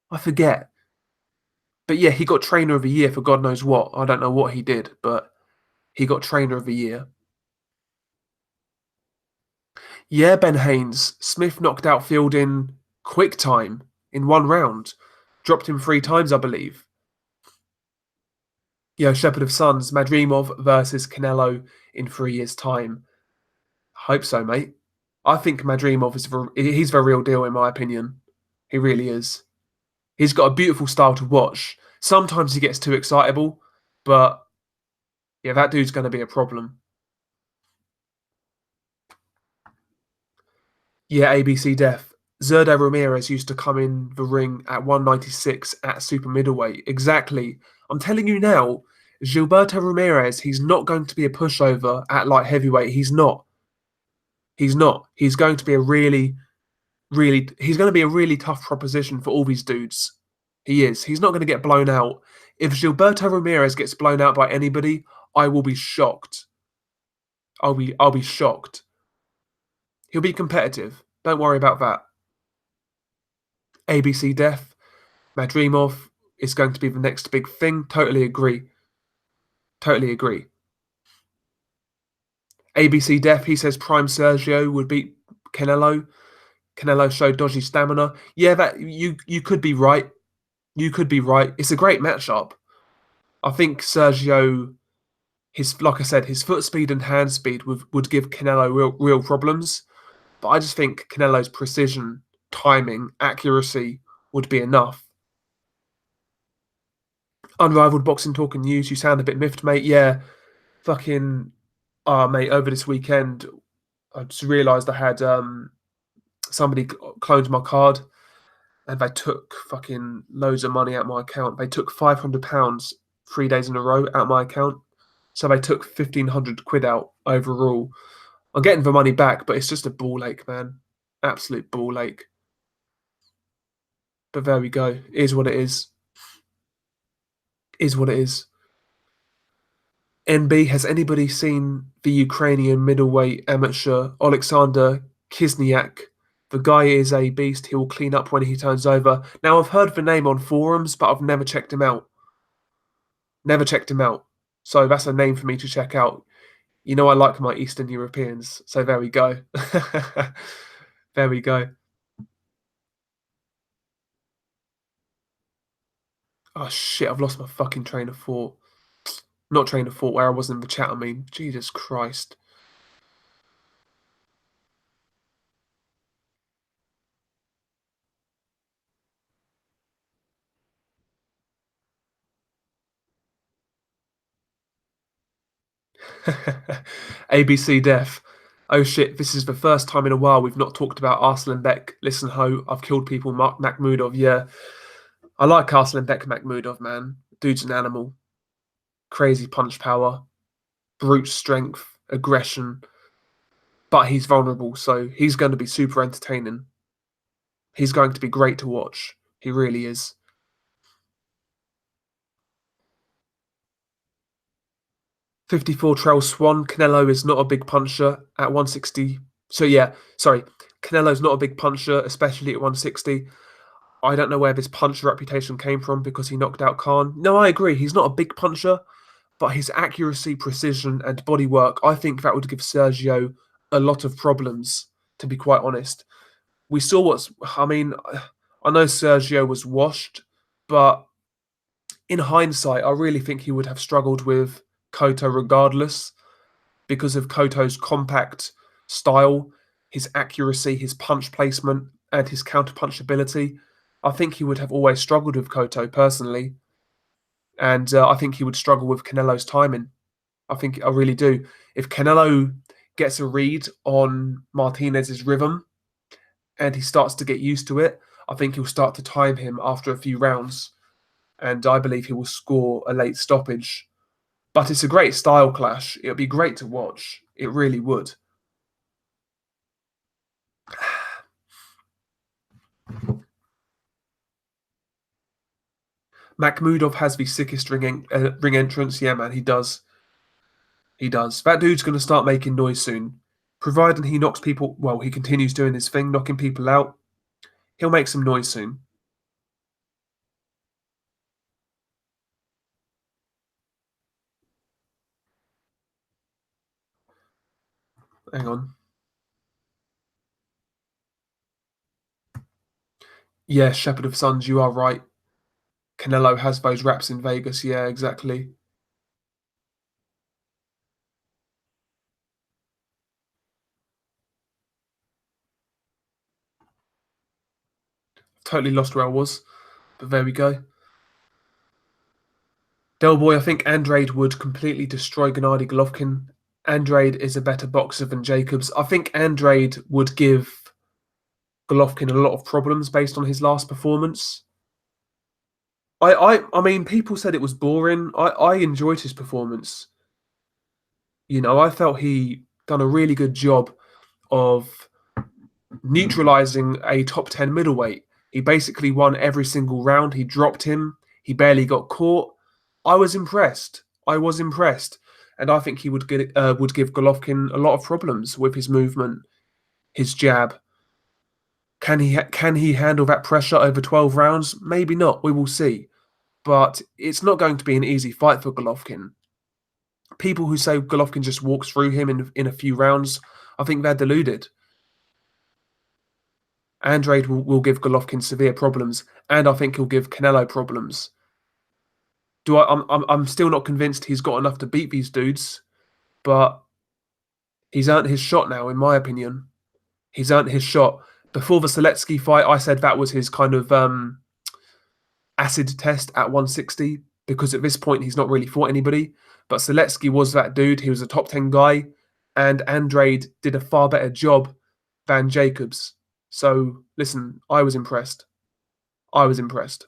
I forget. But yeah, he got Trainer of the Year for God knows what. I don't know what he did, but he got Trainer of the Year. Yeah, Ben Haynes. Smith knocked out Field in quick time in one round. Dropped him 3 times, I believe. Yeah, Shepherd of Suns, Madrimov versus Canelo in 3 years' time. Hope so, mate. I think Madrimov he's the real deal in my opinion. He really is. He's got a beautiful style to watch. Sometimes he gets too excitable, but yeah, that dude's going to be a problem. Yeah, ABC Def. Zerda Ramirez used to come in the ring at 196 at super middleweight. Exactly. I'm telling you now, Gilberto Ramirez, he's not going to be a pushover at light heavyweight. He's not. He's not. He's going to be he's going to be a really tough proposition for all these dudes. He is. He's not going to get blown out. If Gilberto Ramirez gets blown out by anybody, I will be shocked. I'll be shocked. He'll be competitive. Don't worry about that. ABC Def, Madrimov is going to be the next big thing. Totally agree. Totally agree. ABC Def, he says Prime Sergio would beat Canelo. Canelo showed dodgy stamina. Yeah, that you could be right. You could be right. It's a great matchup. I think Sergio, like I said, his foot speed and hand speed would give Canelo real problems. But I just think Canelo's precision, timing, accuracy would be enough. Unrivaled boxing talk and news. You sound a bit miffed, mate. Yeah, fucking. Mate, over this weekend, I just realised I had somebody cloned my card, and they took fucking loads of money out my account. They took £500 3 days in a row out my account. So they took 1,500 quid out overall. I'm getting the money back, but it's just a ball ache, man. Absolute ball ache. But there we go. It is what it is. Is what it is. NB, has anybody seen the Ukrainian middleweight amateur Alexander Kisniak? The guy is a beast. He will clean up when he turns over. Now, I've heard the name on forums, but I've never checked him out. Never checked him out. So that's a name for me to check out. You know I like my Eastern Europeans. So there we go. There we go. Oh, shit. I've lost my fucking train of thought. Not train of thought, where I was in the chat, I mean. Jesus Christ. ABC Def. Oh shit, this is the first time in a while we've not talked about Arslan Beck. Listen, ho, I've killed people. Mark Makhmudov, yeah. I like Arslan Beck Makhmudov, man. Dude's an animal. Crazy punch power, brute strength, aggression. But he's vulnerable, so he's going to be super entertaining. He's going to be great to watch. He really is. 54 Trail Swan. Canelo is not a big puncher at 160. So yeah, sorry. Canelo's not a big puncher, especially at 160. I don't know where this puncher reputation came from because he knocked out Khan. No, I agree. He's not a big puncher, but his accuracy, precision, and body work, I think that would give Sergio a lot of problems, to be quite honest. We saw I mean, I know Sergio was washed, but in hindsight, I really think he would have struggled with Koto regardless because of Koto's compact style, his accuracy, his punch placement, and his counterpunch ability. I think he would have always struggled with Koto personally, and I think he would struggle with Canelo's timing. I really do. If Canelo gets a read on Martinez's rhythm and he starts to get used to it, I think he'll start to time him after a few rounds, and I believe he will score a late stoppage. But it's a great style clash. It would be great to watch. It really would. Makhmudov has the sickest ring entrance. Yeah, man, he does. He does. That dude's going to start making noise soon. Providing he knocks people, well, he continues doing his thing, knocking people out, he'll make some noise soon. Hang on. Yeah, Shepherd of Suns, you are right. Canelo has those raps in Vegas. Yeah, exactly. Totally lost where I was, but there we go. Del Boy, I think Andrade would completely destroy Gennady Golovkin. Andrade is a better boxer than Jacobs. I think Andrade would give Golovkin a lot of problems based on his last performance. I mean, people said it was boring. I enjoyed his performance. You know, I felt he done a really good job of neutralizing a top 10 middleweight. He basically won every single round. He dropped him. He barely got caught. I was impressed. I was impressed. And I think he would give Golovkin a lot of problems with his movement, his jab. Can he handle that pressure over 12 rounds? Maybe not. We will see. But it's not going to be an easy fight for Golovkin. People who say Golovkin just walks through him in a few rounds, I think they're deluded. Andrade will give Golovkin severe problems, and I think he'll give Canelo problems. I'm still not convinced he's got enough to beat these dudes, but he's earned his shot now, in my opinion. He's earned his shot. Before the Seletsky fight, I said that was his kind of acid test at 160 because at this point he's not really fought anybody. But Seletsky was that dude. He was a top 10 guy, and Andrade did a far better job than Jacobs. So listen, I was impressed. I was impressed.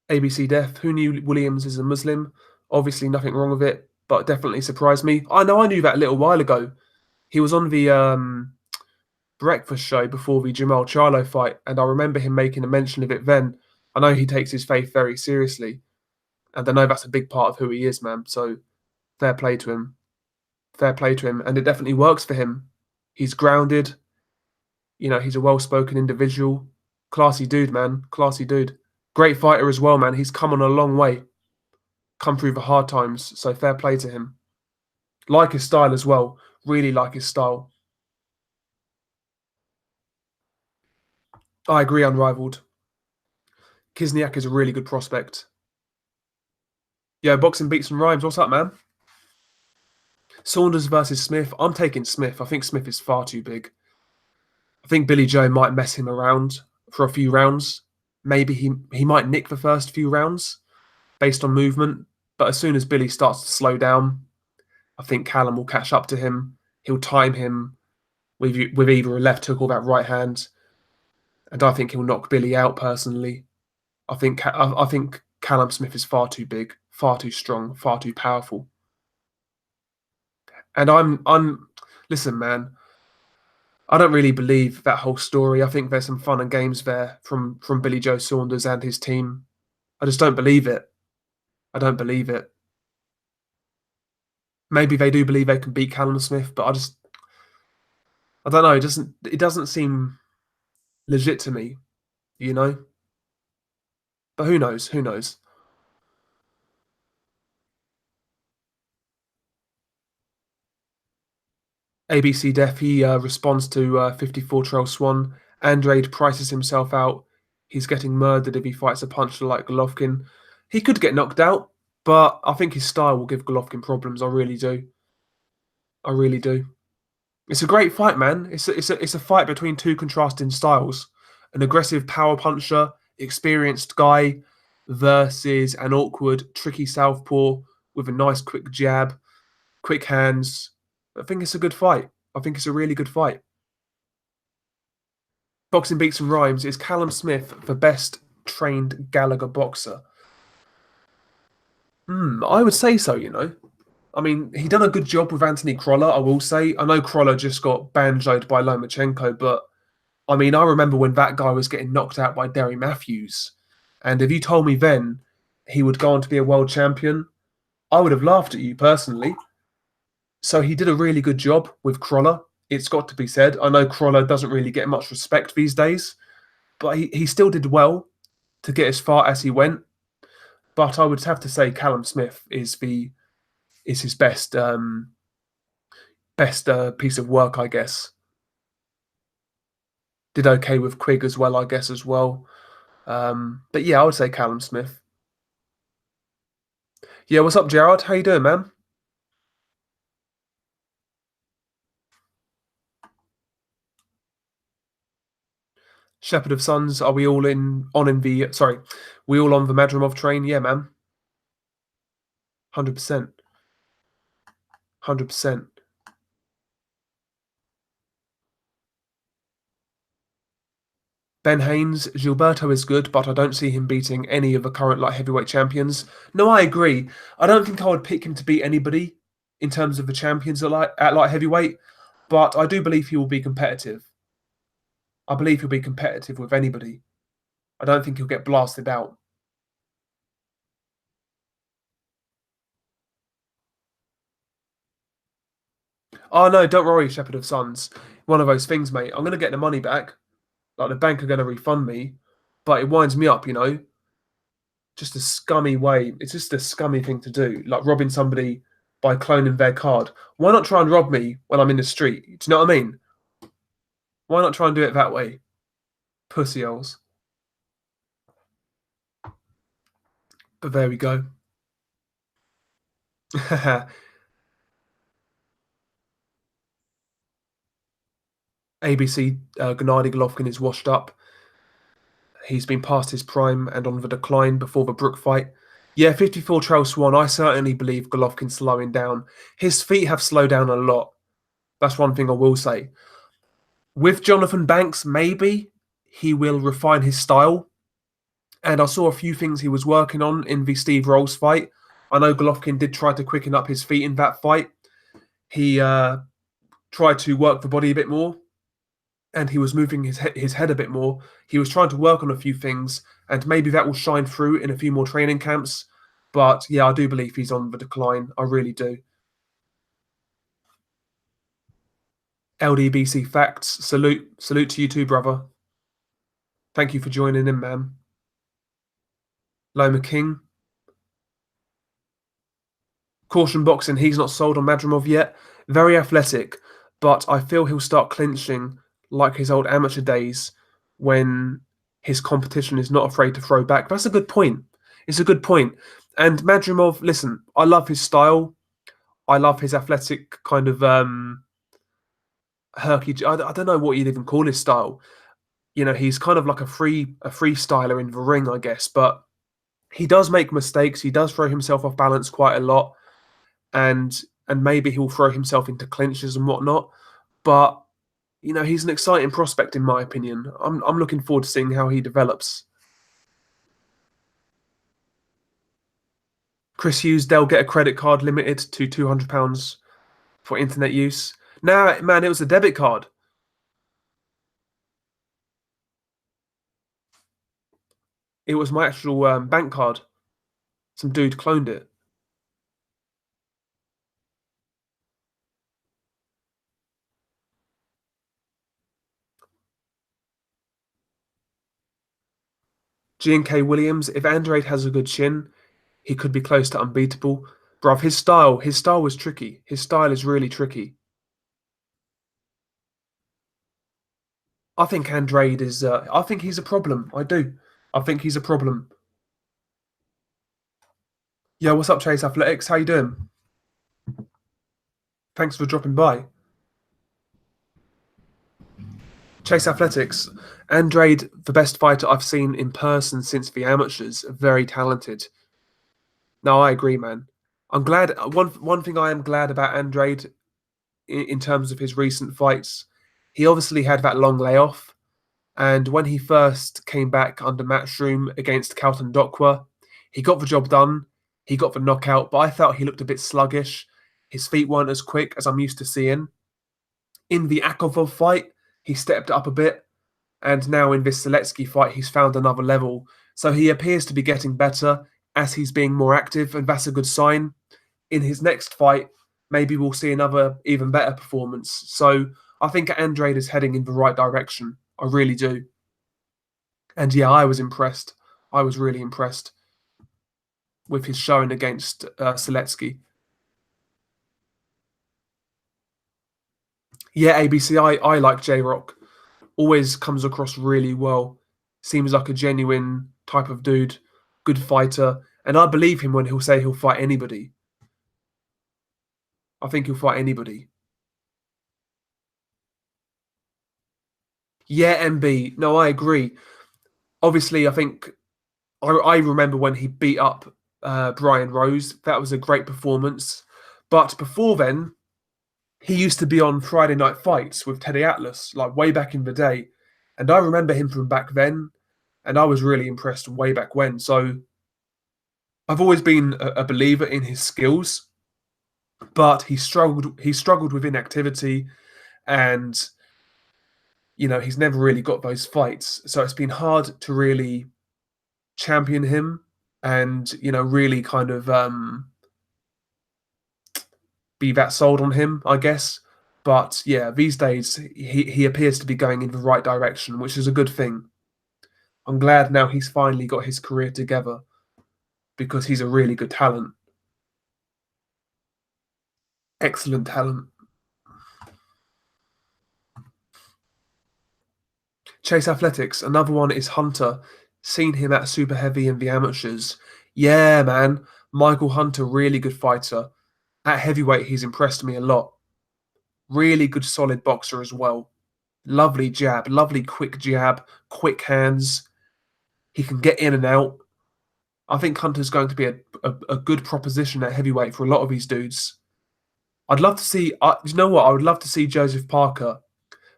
ABC Death. Who knew Williams is a Muslim? Obviously, nothing wrong with it, but definitely surprised me. I know I knew that a little while ago. He was on the breakfast show before the Jamal Charlo fight, and I remember him making a mention of it then. I know he takes his faith very seriously, and I know that's a big part of who he is, man. So fair play to him. Fair play to him. And it definitely works for him. He's grounded. You know, he's a well spoken individual. Classy dude, man. Classy dude. Great fighter as well, man. He's come on a long way. Come through the hard times. So fair play to him. Like his style as well. Really like his style. I agree, unrivaled. Kisniak is a really good prospect. Yeah, boxing beats and rhymes. What's up, man? Saunders versus Smith. I'm taking Smith. I think Smith is far too big. I think Billy Joe might mess him around for a few rounds. Maybe he might nick the first few rounds based on movement. But as soon as Billy starts to slow down, I think Callum will catch up to him. He'll time him with either a left hook or that right hand, and I think he'll knock Billy out. Personally, I think Callum Smith is far too big, far too strong, far too powerful. And I'm listen, man. I don't really believe that whole story. I think there's some fun and games there from Billy Joe Saunders and his team. I just don't believe it. I don't believe it. Maybe they do believe they can beat Callum Smith, but I don't know. It doesn't seem legit to me, you know. But who knows? Who knows? ABC Def, he responds to 54 Trail Swan. Andrade prices himself out. He's getting murdered if he fights a puncher like Golovkin. He could get knocked out, but I think his style will give Golovkin problems. I really do. I really do. It's a great fight, man. It's a fight between two contrasting styles. An aggressive power puncher, experienced guy, versus an awkward, tricky southpaw with a nice quick jab, quick hands. I think it's a good fight. I think it's a really good fight. Boxing Beats and Rhymes is Callum Smith the best trained Gallagher boxer? I would say so, you know. I mean, he done a good job with Anthony Crolla, I will say. I know Crolla just got banjoed by Lomachenko, but I mean, I remember when that guy was getting knocked out by Derry Matthews. And if you told me then he would go on to be a world champion, I would have laughed at you personally. So he did a really good job with Crolla. It's got to be said. I know Crolla doesn't really get much respect these days, but he still did well to get as far as he went. But I would have to say Callum Smith is his best piece of work, I guess. Did okay with Quigg as well, I guess, as well. But yeah, I would say Callum Smith. Yeah, what's up, Gerard? How you doing, man? Shepherd of Sons, are we all in the sorry, we all on the Madrimov train? Yeah, man. 100%. 100%. Ben Haynes, Gilberto is good, but I don't see him beating any of the current light heavyweight champions. No, I agree. I don't think I would pick him to beat anybody in terms of the champions at light heavyweight, but I do believe he will be competitive. I believe he'll be competitive with anybody. I don't think he'll get blasted out. Oh no, don't worry, Shepherd of Sons. One of those things, mate. I'm gonna get the money back. Like the bank are gonna refund me, but it winds me up, you know. Just a scummy way. It's just a scummy thing to do, like robbing somebody by cloning their card. Why not try and rob me when I'm in the street? Do you know what I mean? Why not try and do it that way? Pussy holes. But there we go. ABC Gennady Golovkin is washed up. He's been past his prime and on the decline before the Brook fight. Yeah, 54 Trail Swan. I certainly believe Golovkin's slowing down. His feet have slowed down a lot. That's one thing I will say. With Jonathan Banks, maybe he will refine his style. And I saw a few things he was working on in the Steve Rolls fight. I know Golovkin did try to quicken up his feet in that fight. He tried to work the body a bit more, and he was moving his head a bit more. He was trying to work on a few things, and maybe that will shine through in a few more training camps. But yeah, I do believe he's on the decline. I really do. LDBC facts. Salute to you too, brother. Thank you for joining in, man. Loma King. Caution boxing, he's not sold on Madrimov yet. Very athletic, but I feel he'll start clinching like his old amateur days when his competition is not afraid to throw back. That's a good point. It's a good point. And Madrimov, listen, I love his style. I love his athletic kind of herky. I don't know what you'd even call his style. You know, he's kind of like a freestyler in the ring, I guess. But he does make mistakes. He does throw himself off balance quite a lot, and maybe he'll throw himself into clinches and whatnot. But you know, he's an exciting prospect in my opinion. I'm looking forward to seeing how he develops. Chris Hughes, they'll get a credit card limited to £200 for internet use. Nah, man, it was a debit card. It was my actual bank card. Some dude cloned it. G&K Williams, if Andrade has a good chin, he could be close to unbeatable. Bruv, his style was tricky. His style is really tricky. I think Andrade is. I think he's a problem. I do. I think he's a problem. Yo, what's up, Chase Athletics? How you doing? Thanks for dropping by. Chase Athletics. Andrade, the best fighter I've seen in person since the amateurs. Very talented. No, I agree, man. I'm glad. One thing I am glad about Andrade in terms of his recent fights, he obviously had that long layoff. And when he first came back under Matchroom against Calton Dokwa, he got the job done. He got the knockout, but I felt he looked a bit sluggish. His feet weren't as quick as I'm used to seeing. In the Akovov fight, he stepped up a bit, and now in this Seletsky fight, he's found another level. So he appears to be getting better as he's being more active, and that's a good sign. In his next fight, maybe we'll see another even better performance. So I think Andrade is heading in the right direction. I really do. And yeah, I was impressed. I was really impressed with his showing against Seletsky. Yeah, ABC, I like J Rock. Always comes across really well. Seems like a genuine type of dude, good fighter. And I believe him when he'll say he'll fight anybody. I think he'll fight anybody. Yeah, MB. No, I agree. Obviously, I think I remember when he beat up Brian Rose. That was a great performance. But before then, he used to be on Friday Night Fights with Teddy Atlas, like way back in the day. And I remember him from back then, and I was really impressed way back when. So I've always been a believer in his skills, but he struggled with inactivity, and he's never really got those fights. So it's been hard to really champion him and really kind of be that sold on him, I guess. But yeah, these days he appears to be going in the right direction, which is a good thing. I'm glad now he's finally got his career together because he's a really good talent. Excellent talent. Chase Athletics, another one is Hunter. Seen him at super heavy in the amateurs. Yeah, man. Michael Hunter, really good fighter. At heavyweight, he's impressed me a lot. Really good, solid boxer as well. Lovely jab, lovely quick jab, quick hands. He can get in and out. I think Hunter's going to be a good proposition at heavyweight for a lot of these dudes. I'd love to see. You know what? I would love to see Joseph Parker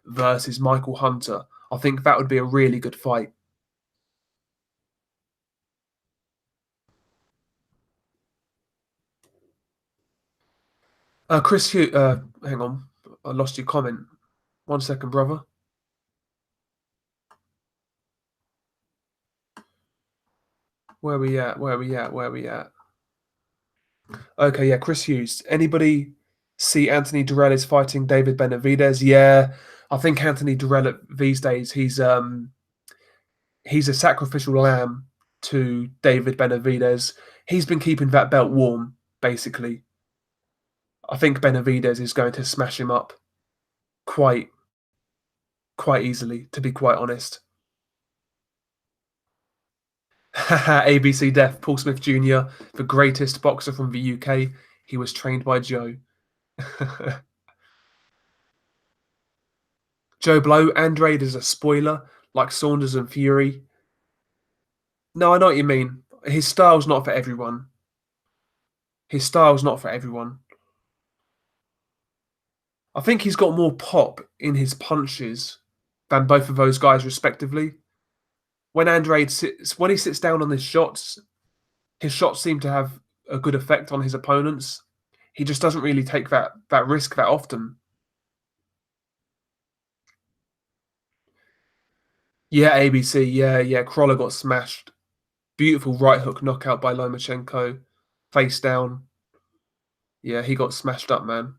versus Michael Hunter. I think that would be a really good fight. Chris Hugh, hang on, I lost your comment. 1 second, brother. Where we at? Where we at? Where we at? Okay, yeah, Chris Hughes. Anybody see Anthony Durrell is fighting David Benavidez? Yeah, I think Anthony Durrell these days he's a sacrificial lamb to David Benavidez. He's been keeping that belt warm, basically. I think Benavidez is going to smash him up quite quite easily, to be quite honest. ABC Def, Paul Smith Jr., the greatest boxer from the UK. He was trained by Joe. Joe Blow, Andrade is a spoiler, like Saunders and Fury. No, I know what you mean. His style's not for everyone. His style's not for everyone. I think he's got more pop in his punches than both of those guys, respectively. When he sits down on his shots seem to have a good effect on his opponents. He just doesn't really take that risk that often. Yeah, ABC. Yeah, yeah. Crawler got smashed. Beautiful right hook knockout by Lomachenko, face down. Yeah, he got smashed up, man.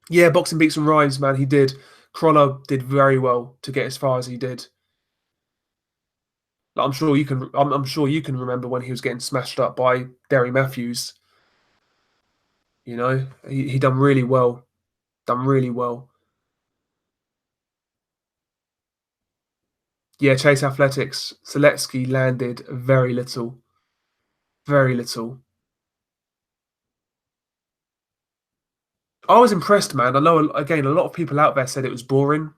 Yeah, boxing beats and rhymes, man. He did. Cronner did very well to get as far as he did. Like, I'm sure you can. I'm sure you can remember when he was getting smashed up by Derry Matthews. You know, he done really well. Done really well. Yeah, Chase Athletics. Seletsky landed very little. Very little. I was impressed, man. I know again a lot of people out there said it was boring.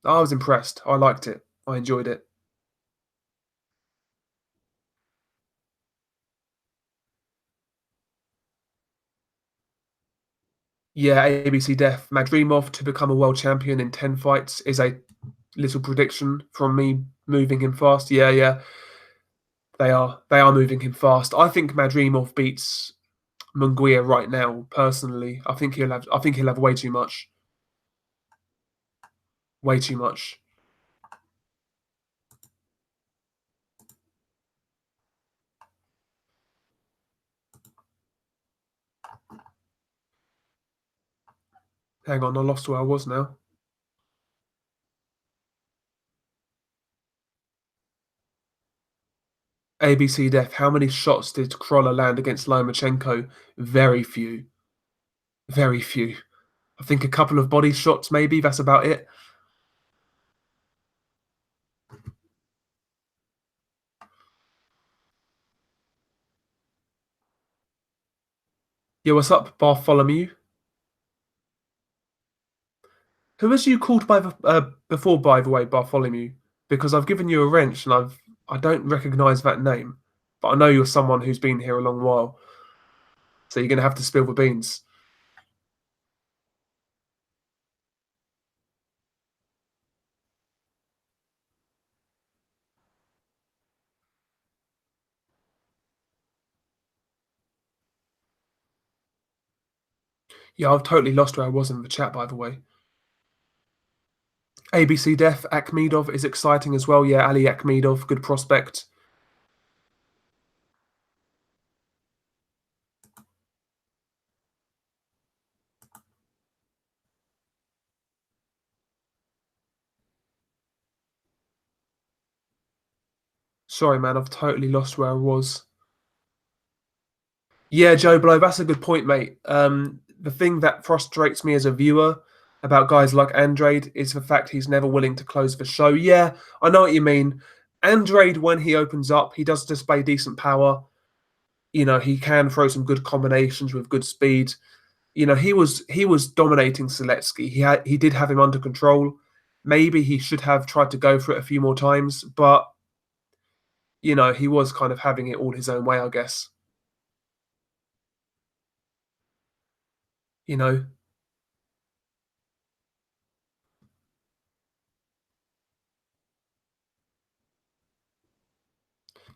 I was impressed. I liked it. I enjoyed it. Yeah, ABC Def. Madrimov to become a world champion in 10 fights is a little prediction from me moving him fast. Yeah, yeah. They are. They are moving him fast. I think Madrimov beats Munguia right now, personally. I think he'll have way too much. Way too much. Hang on, I lost where I was now. ABC Def, how many shots did Kroller land against Lomachenko? Very few. Very few. I think a couple of body shots, maybe. That's about it. Yo, what's up, Bartholomew? Who was you called by before, by the way, Bartholomew? Because I've given you a wrench and I don't recognise that name, but I know you're someone who's been here a long while, so you're gonna have to spill the beans. Yeah, I've totally lost where I was in the chat, by the way. ABC Def, Akhmedov is exciting as well. Yeah, Ali Akhmedov, good prospect. Sorry, man, I've totally lost where I was. Yeah, Joe Blow, that's a good point, mate. The thing that frustrates me as a viewer about guys like Andrade is the fact he's never willing to close the show. Yeah, I know what you mean. Andrade, when he opens up, he does display decent power. You know, he can throw some good combinations with good speed. You know, he was dominating Seletsky. He did have him under control. Maybe he should have tried to go for it a few more times, but you know, he was kind of having it all his own way, I guess. You know,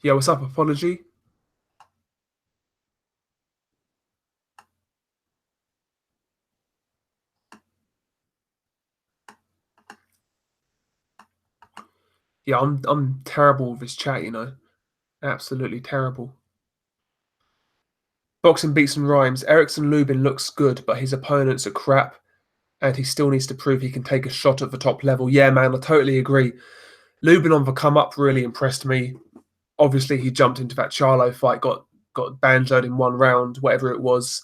yeah. What's up? Apology. Yeah, I'm terrible with this chat. You know, absolutely terrible. Boxing beats and rhymes. Erickson Lubin looks good, but his opponents are crap, and he still needs to prove he can take a shot at the top level. Yeah, man, I totally agree. Lubin on the come up really impressed me. Obviously, he jumped into that Charlo fight, got banjoed in one round, whatever it was.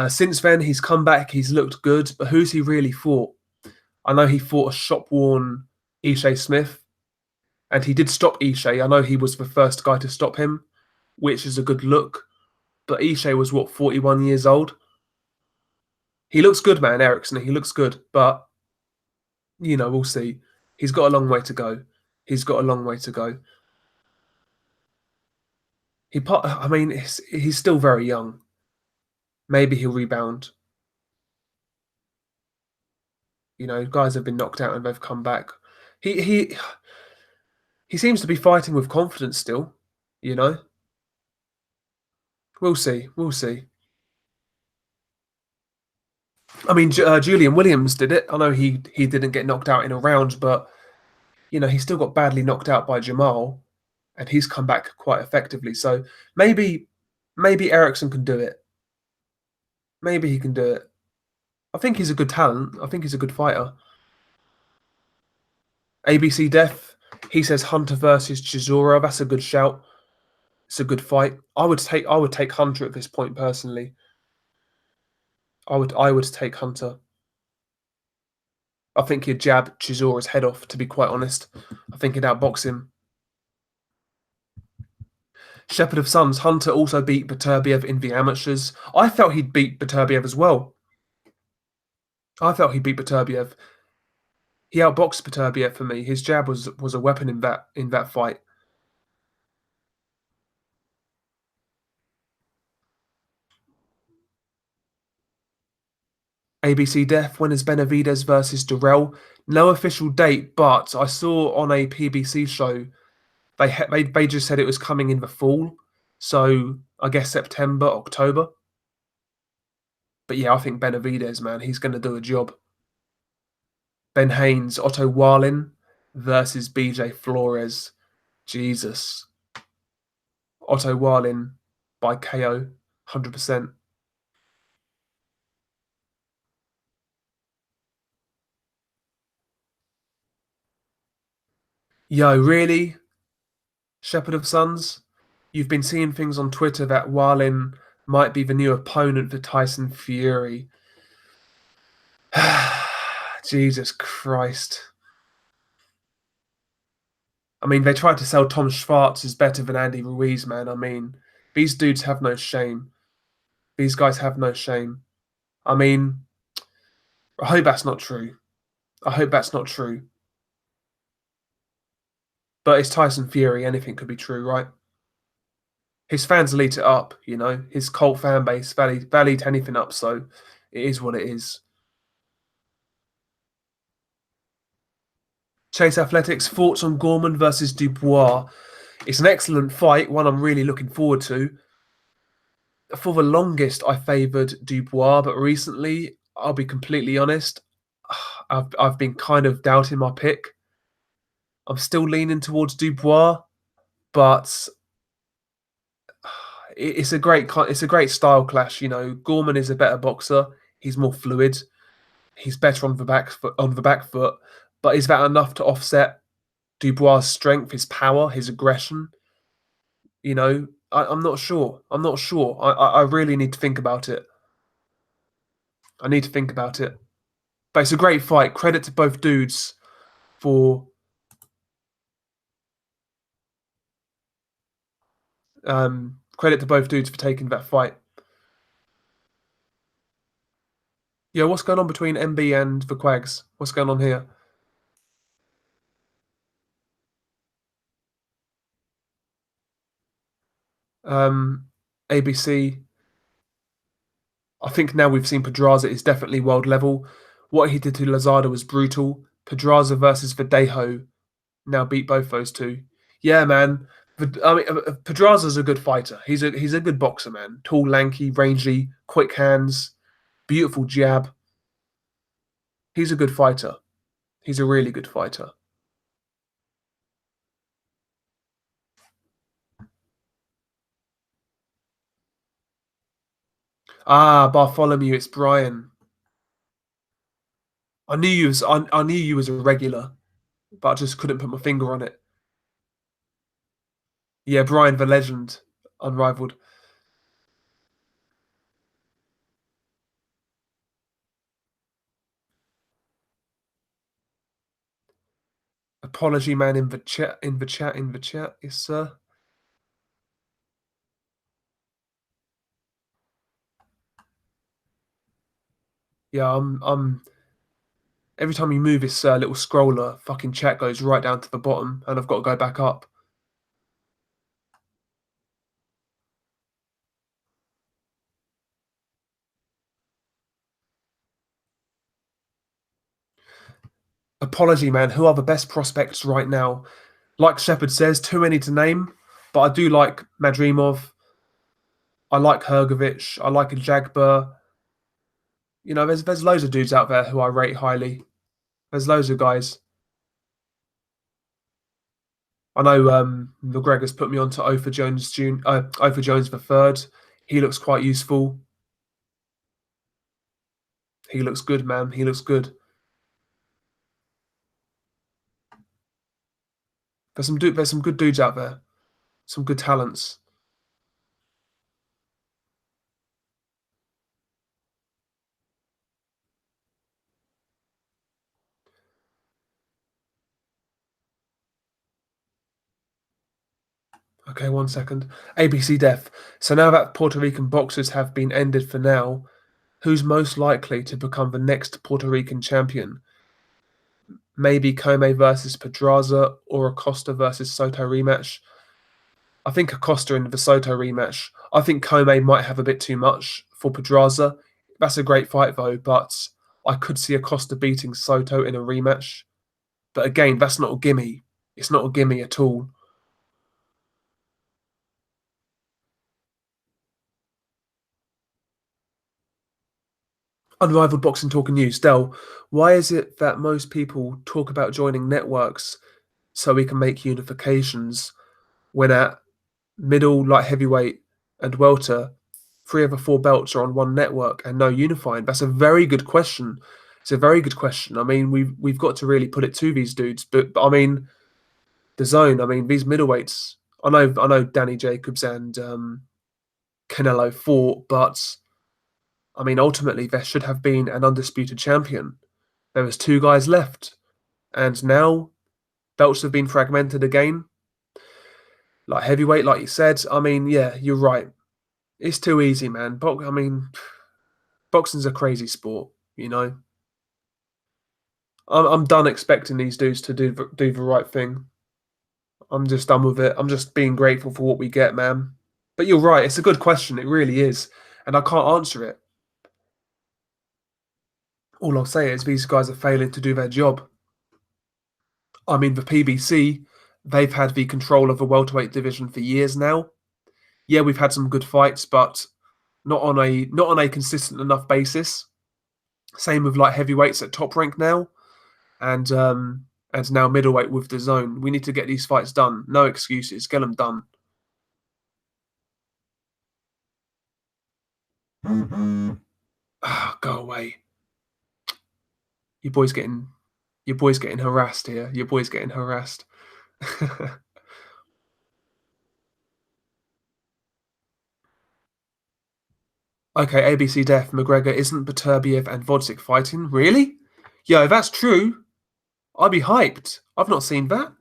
Since then, he's come back. He's looked good, but who's he really fought? I know he fought a shop worn Ishe Smith, and he did stop Ishe. I know he was the first guy to stop him, which is a good look. But Ishe was what 41 years old. He looks good, man, Ericsson. He looks good, but you know we'll see. He's got a long way to go. He's got a long way to go. I mean, he's still very young. Maybe he'll rebound. You know, guys have been knocked out and they've come back. He he he seems to be fighting with confidence still. You know, we'll see. We'll see. I mean, Julian Williams did it. I know he didn't get knocked out in a round, but He still got badly knocked out by Jamal, and he's come back quite effectively. So maybe, maybe Ericsson can do it. Maybe he can do it. I think he's a good talent. I think he's a good fighter. ABC Def, he says Hunter versus Chisora. That's a good shout. It's a good fight. I would take Hunter at this point personally. I would take Hunter. I think he'd jab Chisora's head off, to be quite honest. I think he'd outbox him. Shepherd of Suns, Hunter also beat Beterbiev in the amateurs. I felt he'd beat Beterbiev as well. I felt he beat Beterbiev. He outboxed Beterbiev for me. His jab was a weapon in that fight. ABC Def, when is Benavides versus Durrell? No official date, but I saw on a PBC show they just said it was coming in the fall. So I guess September, October. But yeah, I think Benavides, man, he's going to do a job. Ben Haynes, Otto Warlin versus BJ Flores. Jesus. Otto Warlin by KO, 100%. Yo, really? Shepherd of Suns? You've been seeing things on Twitter that Warlin might be the new opponent for Tyson Fury. Jesus Christ. I mean, they tried to sell Tom Schwartz as better than Andy Ruiz, man. I mean, these dudes have no shame. These guys have no shame. I mean, I hope that's not true. I hope that's not true. But it's Tyson Fury. Anything could be true, right? His fans will eat it up. His cult fan base, they'll eat anything up, so it is what it is. Chase Athletics, thoughts on Gorman versus Dubois. It's an excellent fight, one I'm really looking forward to. For the longest, I favoured Dubois, but recently, I'll be completely honest, I've been kind of doubting my pick. I'm still leaning towards Dubois, but it's a great style clash. Gorman is a better boxer. He's more fluid. He's better on the back foot. But is that enough to offset Dubois' strength, his power, his aggression? I'm not sure. I'm not sure. I really need to think about it. I need to think about it. But it's a great fight. Credit to both dudes for taking that fight. Yeah, what's going on between MB and the Quags? What's going on here? ABC. I think now we've seen Pedraza is definitely world level. What he did to Lazada was brutal. Pedraza versus Verdejo now beat both those two. Yeah, man. Pedraza's a good fighter. He's a good boxer, man. Tall, lanky, rangy, quick hands, beautiful jab. He's a good fighter. He's a really good fighter. Ah, Bartholomew, it's Brian. I knew you was a regular, but I just couldn't put my finger on it. Yeah, Brian the legend, unrivaled. Apology man in the chat, in the chat, in the chat. Yes, sir. Yeah, I'm every time you move this little scroller, fucking chat goes right down to the bottom, and I've got to go back up. Apology man, who are the best prospects right now? Like Shepard says, too many to name, but I do like Madrimov. I like Hergovich. I like Jagber. There's loads of dudes out there who I rate highly. There's loads of guys. I know McGregor's put me on to Ofer Jones Ofer Jones the third. He looks quite useful. He looks good, man. He looks good. There's some good dudes out there. Some good talents. Okay, 1 second. ABC Def. So now that Puerto Rican boxers have been ended for now, who's most likely to become the next Puerto Rican champion? Maybe Comey versus Pedraza or Acosta versus Soto rematch. I think Acosta in the Soto rematch. I think Comey might have a bit too much for Pedraza. That's a great fight though, but I could see Acosta beating Soto in a rematch. But again, that's not a gimme. It's not a gimme at all. Unrivaled boxing talk and news. Dell, why is it that most people talk about joining networks so we can make unifications when at middle, light heavyweight, and welter, three of the four belts are on one network and no unifying? That's a very good question. It's a very good question. I mean, we've got to really put it to these dudes. But I mean, the zone. I mean, these middleweights. I know Danny Jacobs and Canelo fought, but I mean, ultimately there should have been an undisputed champion. There was two guys left, and now belts have been fragmented again. Like heavyweight, like you said. I mean, yeah, you're right. It's too easy, man. I mean, boxing's a crazy sport. You know, I'm done expecting these dudes to do the right thing. I'm just done with it. I'm just being grateful for what we get, man. But you're right. It's a good question. It really is, and I can't answer it. All I'll say is these guys are failing to do their job. I mean, the PBC, they've had the control of the welterweight division for years now. Yeah, we've had some good fights, but not on a consistent enough basis. Same with like heavyweights at top rank now, and now middleweight with the zone. We need to get these fights done. No excuses. Get them done. Ah, go away. Your boy's getting your boy's getting harassed here. Your boy's getting harassed. Okay, ABC Def, McGregor isn't Beterbiev and Vodzik fighting? Really? Yo, if that's true, I'd be hyped. I've not seen that.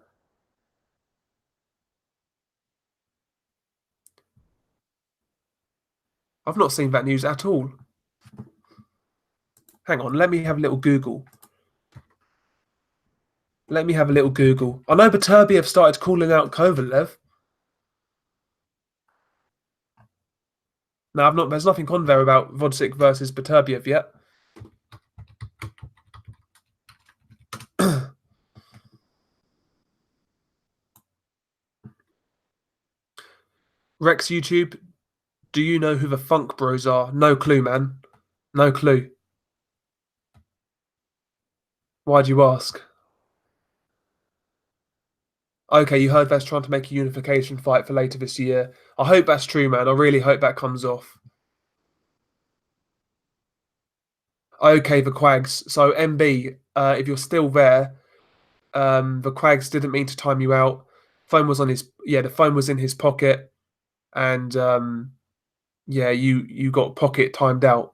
I've not seen that news at all. Hang on, let me have a little Google. Let me have a little Google. I know Beterbiev started calling out Kovalev. No, I've not. There's nothing on there about Vodzik versus Beterbiev yet. Rex YouTube, do you know who the Funk Bros are? No clue, man. No clue. Why'd you ask? Okay, you heard that's trying to make a unification fight for later this year. I hope that's true, man. I really hope that comes off. Okay, the Quags. So MB, if you're still there, the Quags didn't mean to time you out. Phone was on his the phone was in his pocket, and yeah, you got pocket timed out.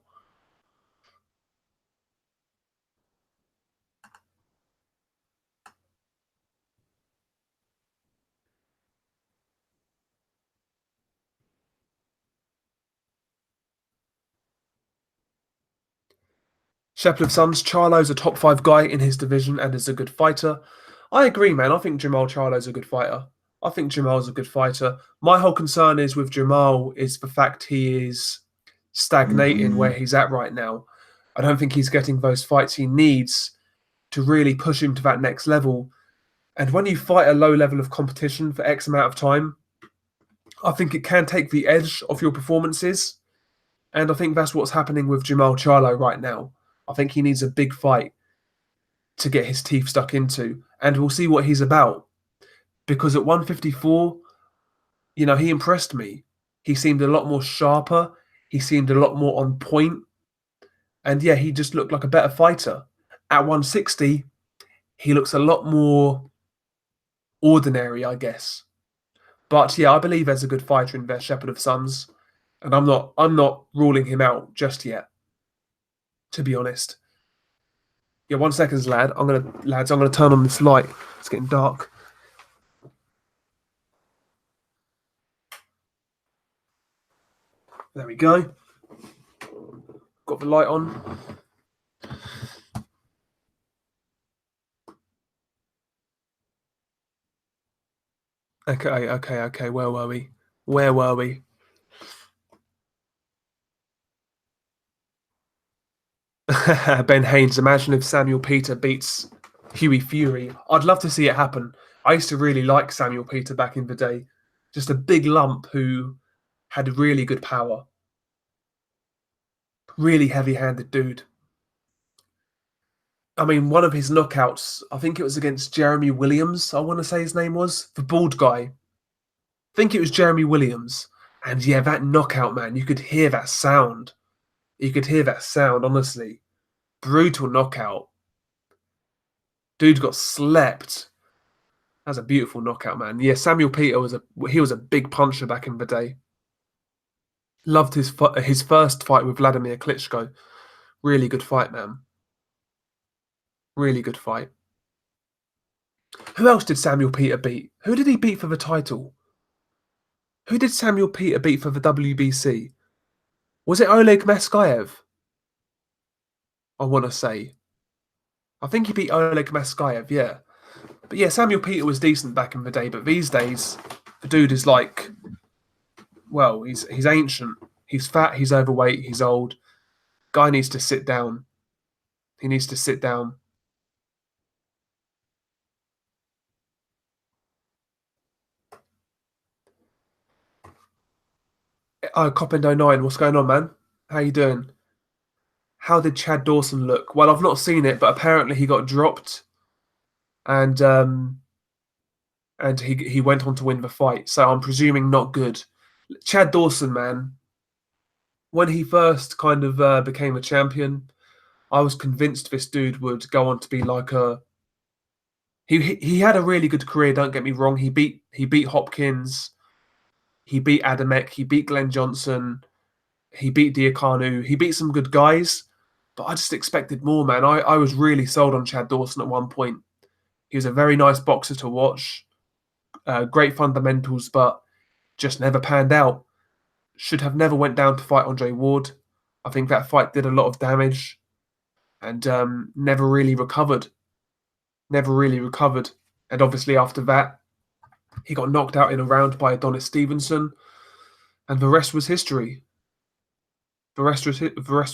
Shepherd of Sons, Charlo's a top five guy in his division and is a good fighter. I agree, man. I think Jamal Charlo's a good fighter. I think Jamal's a good fighter. My whole concern is with Jamal is the fact he is stagnating where he's at right now. I don't think he's getting those fights he needs to really push him to that next level. And when you fight a low level of competition for X amount of time, I think it can take the edge off your performances. And I think that's what's happening with Jamal Charlo right now. I think he needs a big fight to get his teeth stuck into, and we'll see what he's about. because at 154, he impressed me. He seemed a lot more sharper. He seemed a lot more on point, and yeah, he just looked like a better fighter. At 160, he looks a lot more ordinary, I guess. But yeah, I believe there's a good fighter in there, Shepherd of Suns, and I'm not ruling him out just yet. To be honest. Yeah, 1 second, lads. I'm gonna turn on this light. It's getting dark. There we go. Got the light on. Okay. Where were we? Where were we? Ben Haynes. Imagine if Samuel Peter beats Huey Fury. I'd love to see it happen. I used to really like Samuel Peter back in the day. Just a big lump who had really good power. Really heavy-handed dude. I mean, one of his knockouts, I think it was against Jeremy Williams, I want to say his name was, the bald guy. I think it was Jeremy Williams. And yeah, that knockout, man, you could hear that sound. You could hear that sound, honestly. Brutal knockout. Dude got slept. That was a beautiful knockout, man. Yeah, Samuel Peter was a big puncher back in the day. Loved his first fight with Vladimir Klitschko. Really good fight, man. Really good fight. Who else did Samuel Peter beat? Who did he beat for the title? Who did Samuel Peter beat for the WBC? Was it Oleg Maskayev? I want to say. I think he beat Oleg Maskayev, yeah. But yeah, Samuel Peter was decent back in the day, but these days, the dude is like, well, he's ancient. He's fat, he's overweight, he's old. Guy needs to sit down. He needs to sit down. Oh, Coppin09, what's going on, man? How you doing? How did Chad Dawson look? Well, I've not seen it, but apparently he got dropped, and he went on to win the fight. So I'm presuming not good. Chad Dawson, man, when he first kind of became a champion, I was convinced this dude would go on to be like a. He had a really good career. Don't get me wrong. He beat Hopkins, he beat Adamek, he beat Glenn Johnson, he beat Diakanu, he beat some good guys. But I just expected more, man. I was really sold on Chad Dawson at one point. He was a very nice boxer to watch, great fundamentals, but just never panned out. Should have never went down to fight Andre Ward. I think that fight did a lot of damage, and never really recovered. Never really recovered. And obviously after that, he got knocked out in a round by Adonis Stevenson, and the rest was history. The rest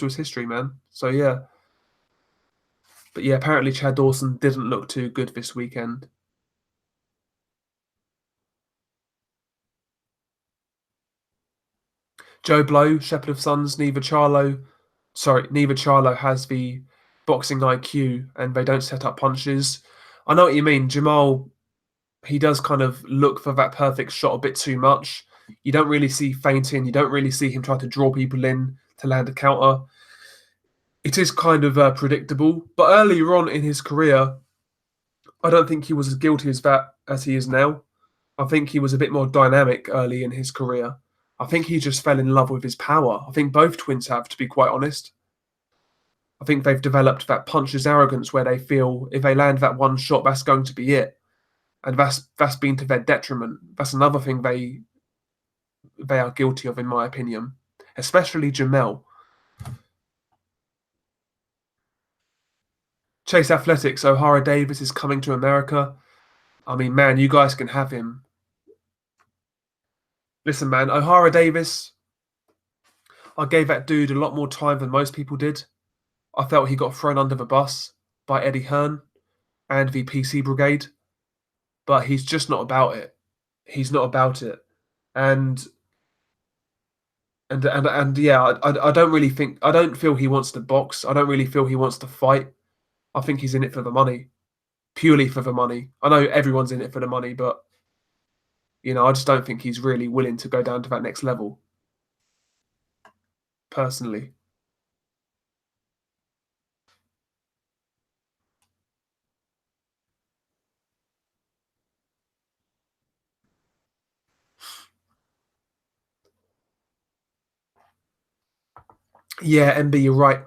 was history, man. So yeah. But yeah, apparently Chad Dawson didn't look too good this weekend. Joe Blow, Shepherd of Suns, neither Charlo has the boxing IQ and they don't set up punches. I know what you mean. Jamal, he does kind of look for that perfect shot a bit too much. You don't really see feinting. You don't really see him try to draw people in to land a counter. It is kind of predictable. But earlier on in his career, I don't think he was as guilty as that as he is now. I think he was a bit more dynamic early in his career. I think he just fell in love with his power. I think both twins have, to be quite honest. I think they've developed that puncher's arrogance where they feel if they land that one shot, that's going to be it. And that's been to their detriment. That's another thing they are guilty of, in my opinion. Especially Jamel. Chase Athletics, O'Hara Davis is coming to America. I mean, man, you guys can have him. Listen, man, O'Hara Davis, I gave that dude a lot more time than most people did. I felt he got thrown under the bus by Eddie Hearn and the PC Brigade, but he's just not about it. He's not about it, and yeah, I don't really think I don't feel he wants to box. I don't really feel he wants to fight. I think he's in it for the money, purely for the money. I know everyone's in it for the money, but I just don't think he's really willing to go down to that next level, personally. Yeah, MB, you're right.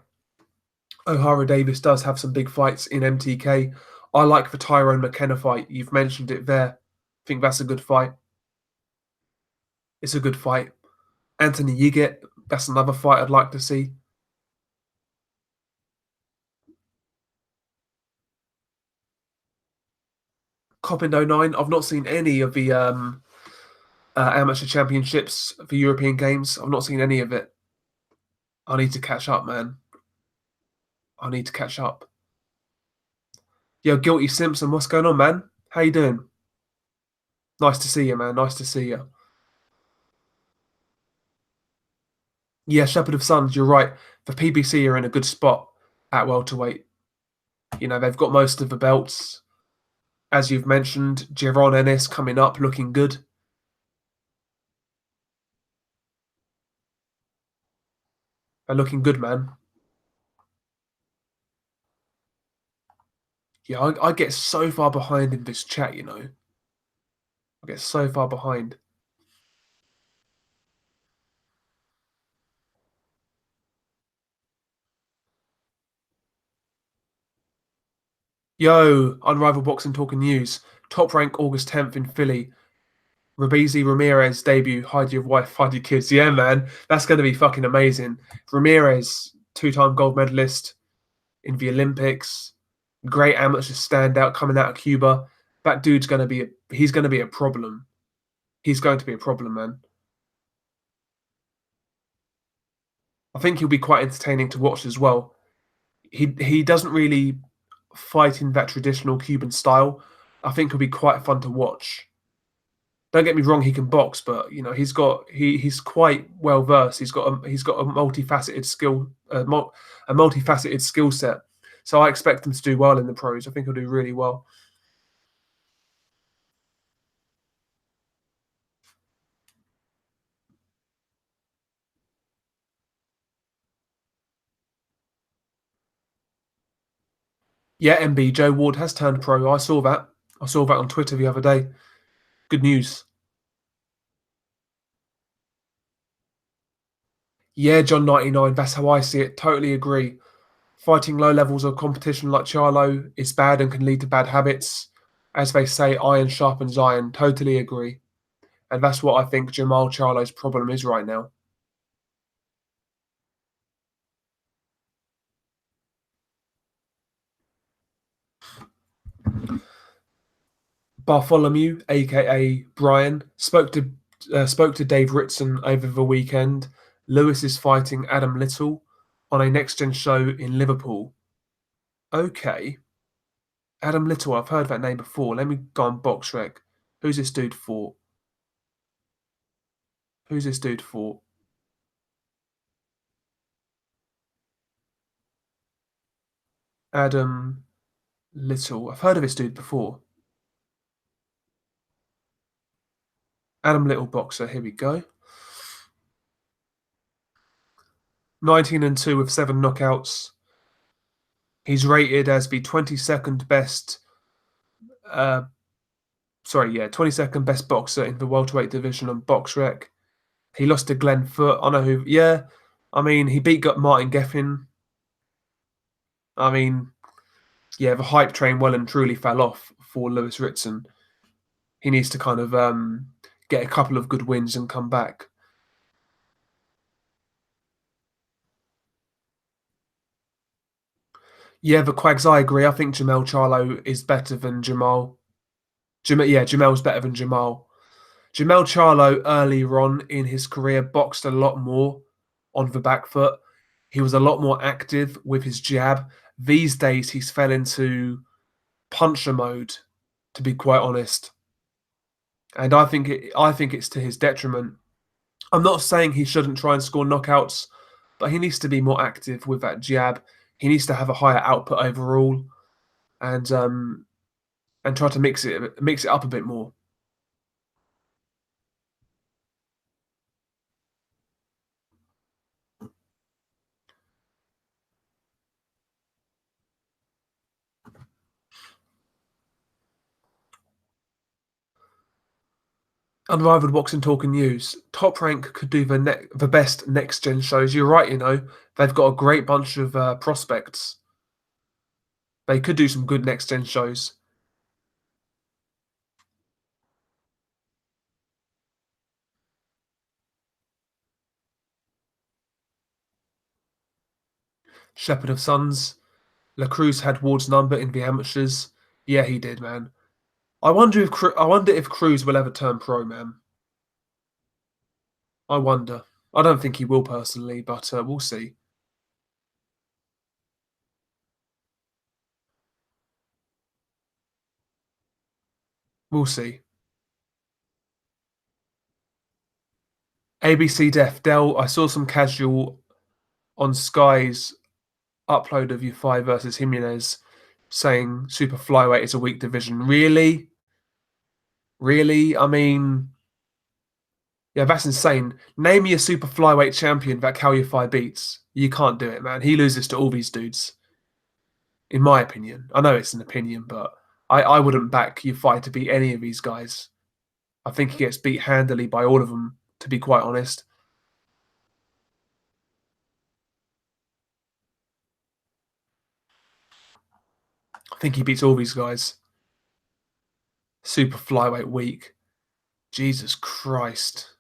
O'Hara Davis does have some big fights in MTK. I like the Tyrone McKenna fight. You've mentioned it there. I think that's a good fight. It's a good fight. Anthony Yiget, that's another fight I'd like to see. Coppin '09, I've not seen any of the amateur championships for European games. I've not seen any of it. I need to catch up, man. I need to catch up. Yo, Guilty Simpson, what's going on, man? How you doing? Nice to see you, man. Nice to see you. Yeah, Shepherd of Suns, you're right. The PBC are in a good spot at welterweight. They've got most of the belts. As you've mentioned, Giron Ennis coming up, looking good. They're looking good, man. Yeah, I get so far behind in this chat. I get so far behind. Yo, Unrivaled Boxing Talking News. Top rank August 10th in Philly. Rabizi Ramirez debut. Hide your wife, hide your kids. Yeah, man. That's going to be fucking amazing. Ramirez, two-time gold medalist in the Olympics. Great amateur standout coming out of Cuba. That dude's going to be he's going to be a problem. He's going to be a problem, man. I think he'll be quite entertaining to watch as well. He doesn't really fight in that traditional Cuban style. I think he'll be quite fun to watch. Don't get me wrong, he can box, but he's quite well versed. He's got a multifaceted a multifaceted skill set. So I expect him to do well in the pros. I think he'll do really well. Yeah, MB Joe Ward has turned pro. I saw that. I saw that on Twitter the other day. Good news. Yeah, John 99. That's how I see it. Totally agree. Fighting low levels of competition like Charlo is bad and can lead to bad habits. As they say, iron sharpens iron. Totally agree. And that's what I think Jamal Charlo's problem is right now. Bartholomew, aka Brian, spoke to Dave Ritson over the weekend. Lewis is fighting Adam Little on a next gen show in Liverpool. Okay, Adam Little, I've heard that name before. Let me go on BoxRec. Who's this dude for? Who's this dude for? Adam Little. I've heard of this dude before. Adam Little boxer. Here we go. 19-2 with 7 knockouts. He's rated as the 22nd best. 22nd best boxer in the welterweight division on BoxRec. He lost to Glenn Foote. I know who. Yeah, I mean he beat Martin Geffen. I mean, yeah, the hype train well and truly fell off for Lewis Ritson. He needs to kind of get a couple of good wins and come back. Yeah, the Quags, I agree. I think Jamel Charlo is better than Jamal. Jamel's better than Jamal. Jamel Charlo earlier on in his career boxed a lot more on the back foot. He was a lot more active with his jab. These days, he's fell into puncher mode, to be quite honest. And I think it's to his detriment. I'm not saying he shouldn't try and score knockouts, but he needs to be more active with that jab. He needs to have a higher output overall, and try to mix it up a bit more. Unrivaled boxing talk and news. Top Rank could do the best next gen shows. You're right. They've got a great bunch of prospects. They could do some good next gen shows. Shepherd of Sons. La Cruz had Ward's number in the amateurs. Yeah, he did, man. I wonder if Cruz will ever turn pro, man. I wonder. I don't think he will personally, but we'll see. We'll see. ABC Def Dell. I saw some casual on Sky's upload of U5 versus Jimenez saying super flyweight is a weak division. Really? Really? I mean, yeah, that's insane. Name me a super flyweight champion that Cal U5 beats. You can't do it, man. He loses to all these dudes, in my opinion. I know it's an opinion, but I wouldn't back U5 to beat any of these guys. I think he gets beat handily by all of them, to be quite honest. I think he beats all these guys. Super flyweight weak. Jesus Christ.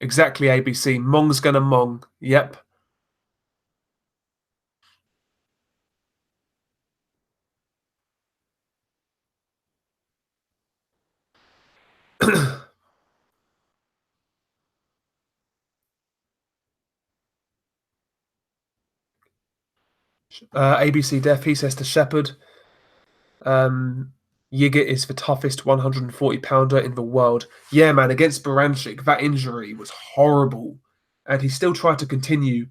Exactly, ABC. Mong's gonna Mong. Yep. ABC Def, he says to Shepherd, Yigit is the toughest 140 pounder in the world. Yeah, man, against Baranchik, that injury was horrible. And he still tried to continue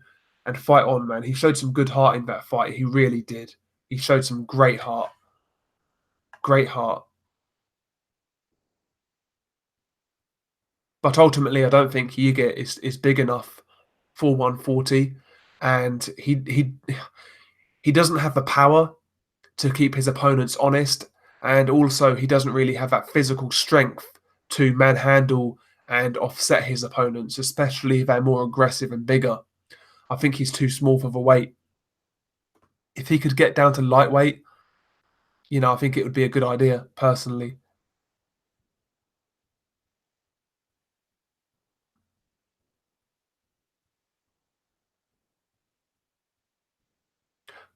and fight on, man. He showed some good heart in that fight. He really did. He showed some great heart. Great heart. But ultimately, I don't think Yigit is big enough for 140. And he doesn't have the power to keep his opponents honest, and also he doesn't really have that physical strength to manhandle and offset his opponents, especially if they're more aggressive and bigger. I think he's too small for the weight. If he could get down to lightweight, I think it would be a good idea, personally.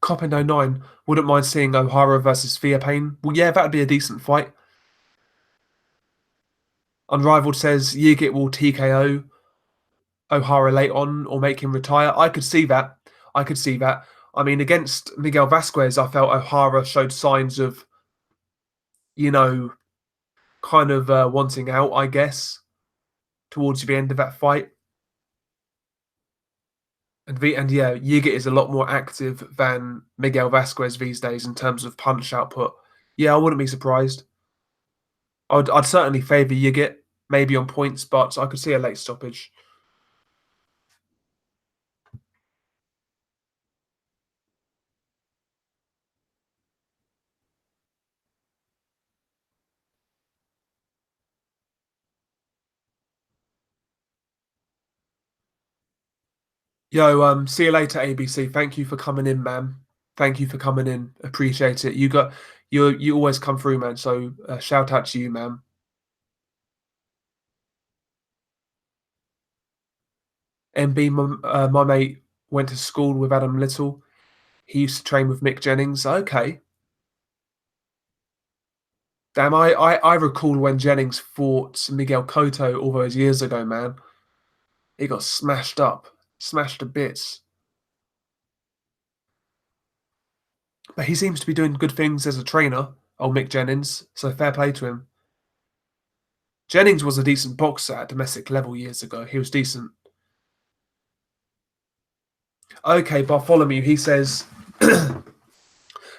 Coppin 09, wouldn't mind seeing O'Hara versus Theopain. Well, yeah, that'd be a decent fight. Unrivaled says Yigit will TKO O'Hara late on or make him retire. I could see that. I could see that. I mean, against Miguel Vasquez, I felt O'Hara showed signs of, you know, kind of wanting out, I guess, towards the end of that fight. And yeah, Yigit is a lot more active than Miguel Vasquez these days in terms of punch output. Yeah, I wouldn't be surprised. I'd certainly favour Yigit, maybe on points, but I could see a late stoppage. Yo, see you later, ABC. Thank you for coming in, man. Thank you for coming in. Appreciate it. You always come through, man. So shout out to you, man. MB, my mate went to school with Adam Little. He used to train with Mick Jennings. Okay. Damn, I recall when Jennings fought Miguel Cotto all those years ago, man. He got smashed up, smashed to bits. But he seems to be doing good things as a trainer, old Mick Jennings, so fair play to him. Jennings was a decent boxer at domestic level years ago. He was decent. Okay, Bartholomew, he says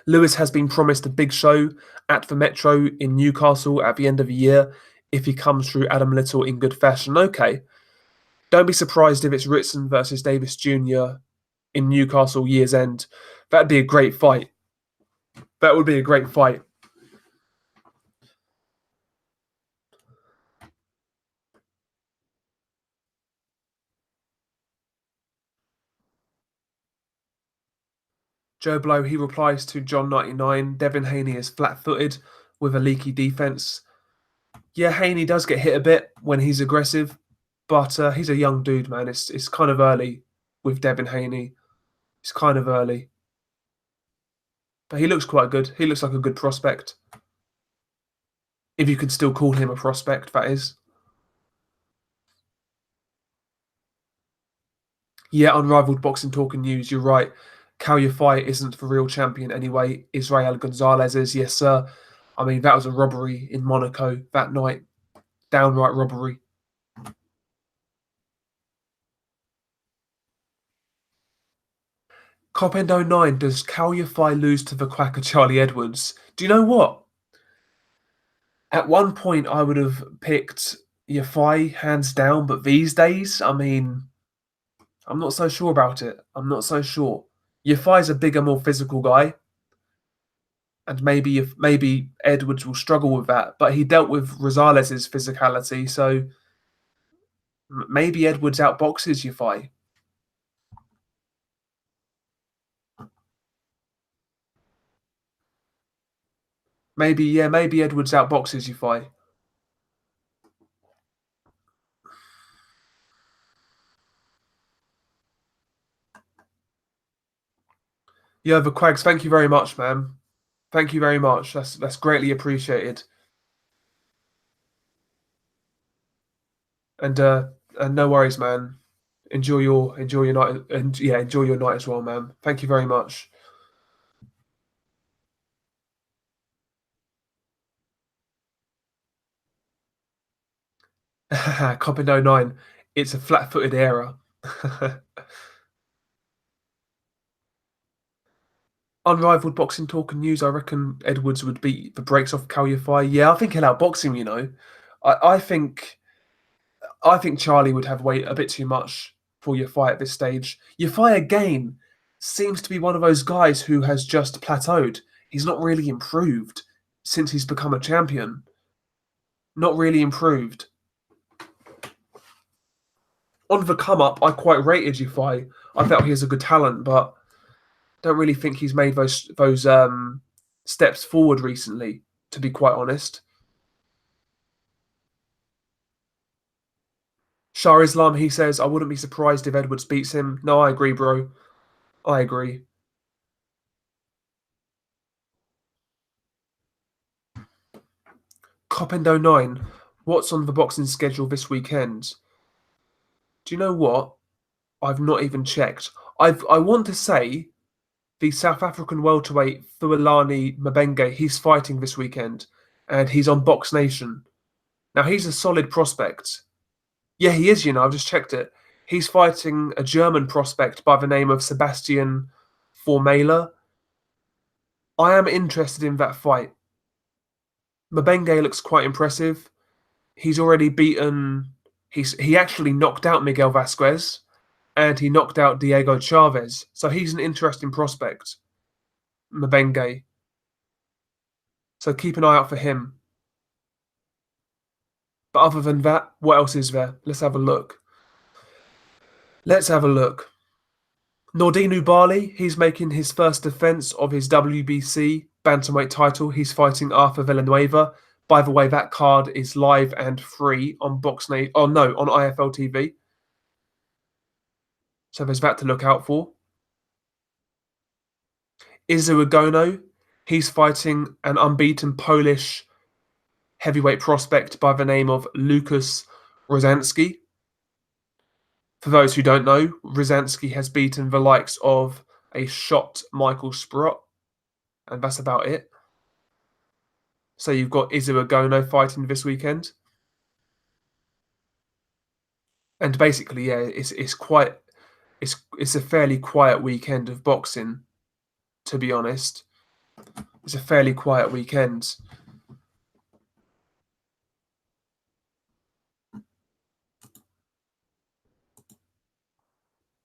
Lewis has been promised a big show at the Metro in Newcastle at the end of the year if he comes through Adam Little in good fashion. Okay. Don't be surprised if it's Ritson versus Davis Jr. in Newcastle year's end. That'd be a great fight. That would be a great fight. Joe Blow, he replies to John 99. Devin Haney is flat-footed with a leaky defense. Yeah, Haney does get hit a bit when he's aggressive, but he's a young dude, man. It's kind of early with Devin Haney. It's kind of early, but he looks quite good. He looks like a good prospect, if you could still call him a prospect. That is. Yeah, unrivaled boxing talk and news. You're right. Fight isn't the real champion anyway. Israel Gonzalez is, yes, sir. I mean, that was a robbery in Monaco that night. Downright robbery. Copendo 9, does Fight lose to the quacker Charlie Edwards? Do you know what? At one point, I would have picked Yafai hands down, but these days, I mean, I'm not so sure about it. I'm not so sure. Yafai's a bigger, more physical guy, and maybe Edwards will struggle with that. But he dealt with Rosales' physicality, so maybe Edwards outboxes Yafai. Maybe Edwards outboxes Yafai. Yeah, the Quags, thank you very much, man. Thank you very much. That's greatly appreciated. And no worries, man. Enjoy your night, and yeah, enjoy your night as well, man. Thank you very much. Copy no 9. It's a flat-footed error. Unrivaled boxing talk and news. I reckon Edwards would beat the brakes off Yafai. Yeah, I think he'll outbox him. I think Charlie would have weight a bit too much for Yafai at this stage. Yafai again seems to be one of those guys who has just plateaued. He's not really improved since he's become a champion. Not really improved. On the come up, I quite rated Yafai. I felt he has a good talent, but don't really think he's made those steps forward recently, to be quite honest. Shah Islam, he says, I wouldn't be surprised if Edwards beats him. No, I agree, bro. I agree. Copendo 9, what's on the boxing schedule this weekend? Do you know what? I've not even checked. I want to say the South African welterweight Thuelani Mabenge, he's fighting this weekend, and he's on Box Nation. Now, he's a solid prospect. Yeah, he is, I've just checked it. He's fighting a German prospect by the name of Sebastian Formela. I am interested in that fight. Mabenge looks quite impressive. He's already beaten. He actually knocked out Miguel Vasquez, and he knocked out Diego Chavez. So he's an interesting prospect, Mabenge. So keep an eye out for him. But other than that, what else is there? Let's have a look. Let's have a look. Nordinu Bali, he's making his first defense of his WBC bantamweight title. He's fighting Arthur Villanueva. By the way, that card is live and free on BoxNate. Oh no, on IFL TV. So there's that to look out for. Izu Agono, he's fighting an unbeaten Polish heavyweight prospect by the name of Lukas Rozansky. For those who don't know, Rozansky has beaten the likes of a shot Michael Sprott, and that's about it. So you've got Izu Agono fighting this weekend. And basically, yeah, it's a fairly quiet weekend of boxing, to be honest. It's a fairly quiet weekend.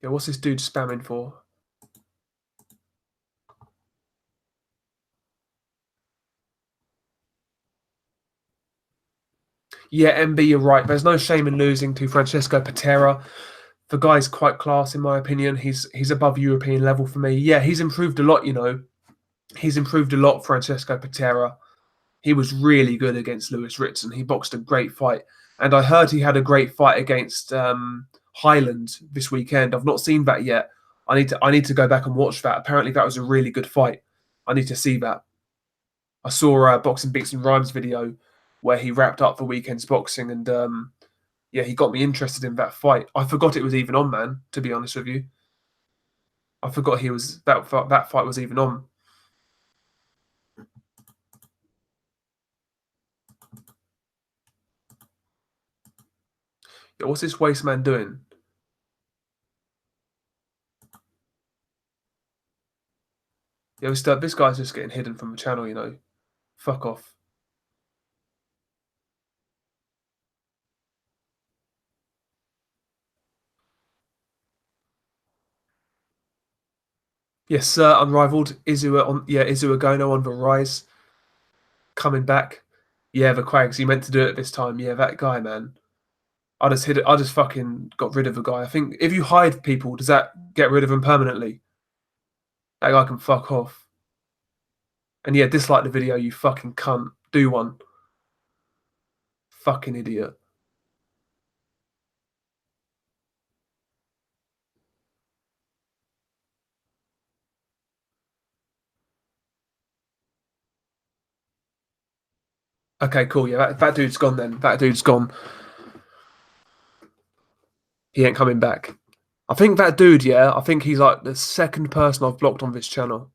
Yeah, what's this dude spamming for? Yeah, MB, you're right. There's no shame in losing to Francesco Patera. The guy's quite class in my opinion. He's above European level for me. Yeah, he's improved a lot. He's improved a lot. Francesco Patera. He was really good against Lewis Ritson. He boxed a great fight, and I heard he had a great fight against Highland this weekend. I've not seen that yet. I need to go back and watch that. Apparently, that was a really good fight. I need to see that. I saw a Boxing Beats and Rhymes video where he wrapped up the weekend's boxing, and yeah, he got me interested in that fight. I forgot it was even on, man. To be honest with you, I forgot he was that fight was even on. Yeah, what's this waste man doing? Yeah, this guy's just getting hidden from the channel. Fuck off. Yes, sir, unrivaled. Izua Gono on the rise, coming back. Yeah, the Quags, he meant to do it this time. Yeah, that guy, man. I just hit it. I just fucking got rid of the guy. I think if you hide people, does that get rid of them permanently? That guy can fuck off. And yeah, dislike the video, you fucking cunt. Do one. Fucking idiot. Okay, cool. Yeah, that dude's gone then. That dude's gone. He ain't coming back. I think that dude, yeah, I think he's like the second person I've blocked on this channel.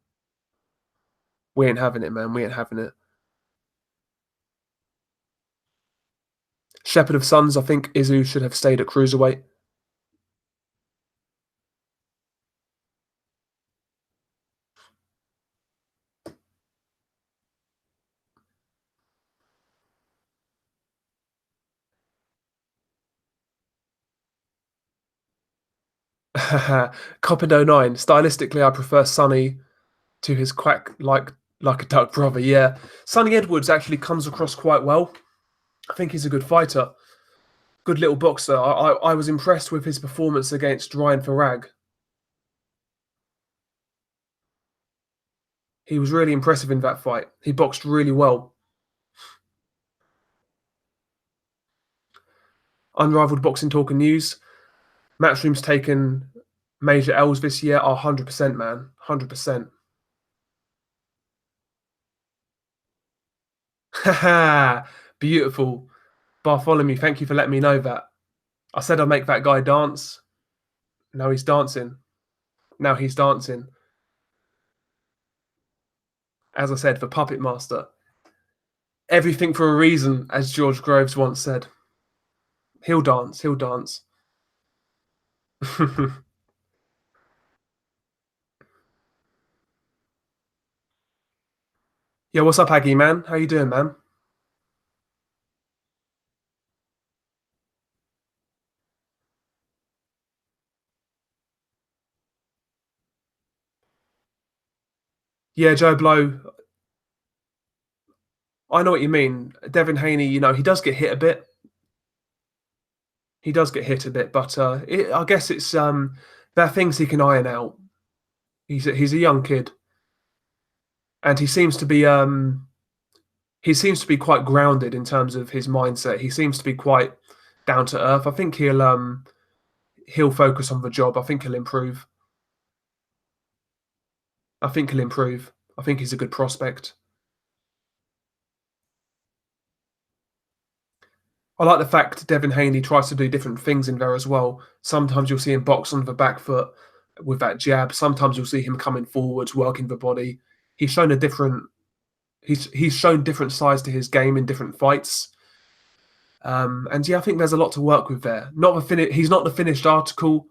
We ain't having it, man. We ain't having it. Shepherd of Suns, I think Izu should have stayed at cruiserweight. Coppin 09. Stylistically, I prefer Sonny to his quack like a duck brother. Yeah, Sonny Edwards actually comes across quite well. I think he's a good fighter, good little boxer. I was impressed with his performance against Ryan Farag. He was really impressive in that fight. He boxed really well. Unrivaled boxing talk and news. Matchroom's taken major L's this year. 100%, man. 100%. Haha, beautiful. Bartholomew, thank you for letting me know that. I said I'd make that guy dance. Now he's dancing. Now he's dancing. As I said, the puppet master. Everything for a reason, as George Groves once said. He'll dance. He'll dance. Yeah, what's up, Aggie, man? How you doing, man? Yeah, Joe Blow. I know what you mean. Devin Haney, he does get hit a bit. He does get hit a bit, but I guess it's there are things he can iron out. He's a young kid, and he seems to be quite grounded in terms of his mindset. He seems to be quite down to earth. I think he'll focus on the job. I think he'll improve. I think he'll improve. I think he's a good prospect. I like the fact Devin Haney tries to do different things in there as well. Sometimes you'll see him box on the back foot with that jab. Sometimes you'll see him coming forwards, working the body. He's shown a different. He's shown different sides to his game in different fights. And yeah, I think there's a lot to work with there. He's not the finished article.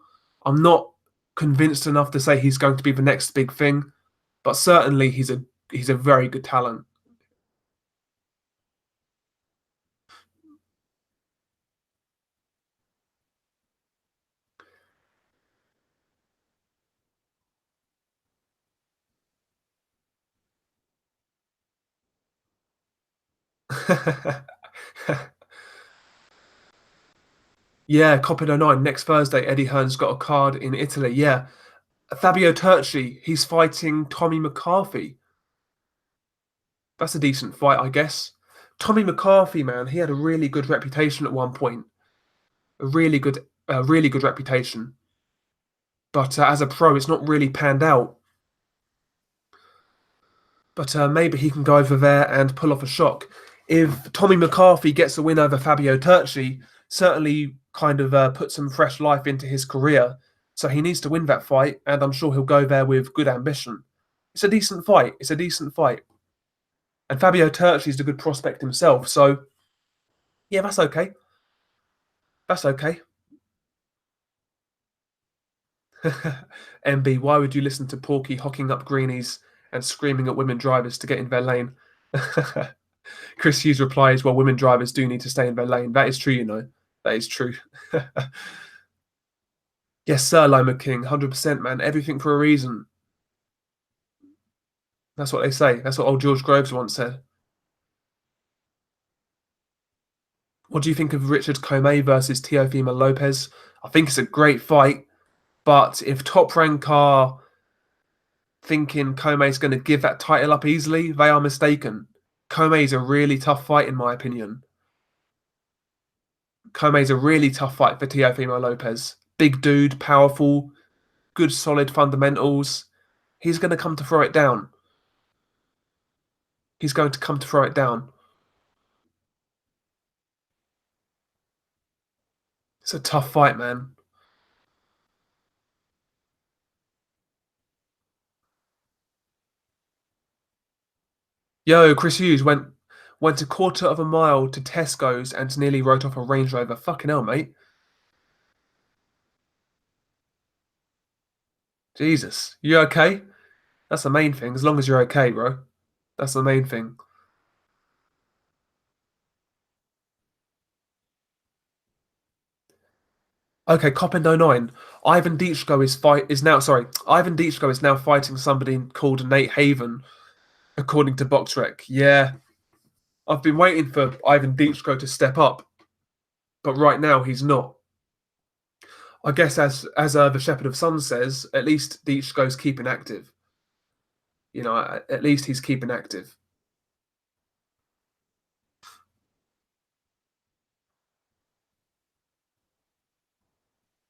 I'm not convinced enough to say he's going to be the next big thing, but certainly he's a very good talent. Yeah, Copper09 next Thursday. Eddie Hearn's got a card in Italy. Yeah, Fabio Turchi, he's fighting Tommy McCarthy. That's a decent fight, I guess. Tommy McCarthy, man, he had a really good reputation at one point. A really good reputation. But as a pro, it's not really panned out. But maybe he can go over there and pull off a shock. If Tommy McCarthy gets a win over Fabio Turchi, certainly kind of puts some fresh life into his career. So he needs to win that fight, and I'm sure he'll go there with good ambition. It's a decent fight. It's a decent fight. And Fabio Turchi is a good prospect himself. So, yeah, that's okay. That's okay. MB, why would you listen to Porky hocking up greenies and screaming at women drivers to get in their lane? Chris Hughes replies, well, women drivers do need to stay in their lane. That is true, you know. That is true. Yes, sir, Lima King. 100%, man. Everything for a reason. That's what they say. That's what old George Groves once said. What do you think of Richard Comey versus Teofimo Lopez? I think it's a great fight, but if Top Rank are thinking Comey's going to give that title up easily, they are mistaken. Comey's a really tough fight, in my opinion. Comey's a really tough fight for Teofimo Lopez. Big dude, powerful, good solid fundamentals. He's going to come to throw it down. He's going to come to throw it down. It's a tough fight, man. Yo, Chris Hughes went a quarter of a mile to Tesco's and nearly wrote off a Range Rover. Fucking hell, mate. Jesus. You okay? That's the main thing. As long as you're okay, bro. That's the main thing. Okay, Coppin09. Ivan Dichko is now fighting somebody called Nate Haven, according to BoxRec. Yeah. I've been waiting for Ivan Dichko to step up, but right now he's not. I guess as the Shepherd of Sun says, at least Dichko's keeping active. You know, at least he's keeping active.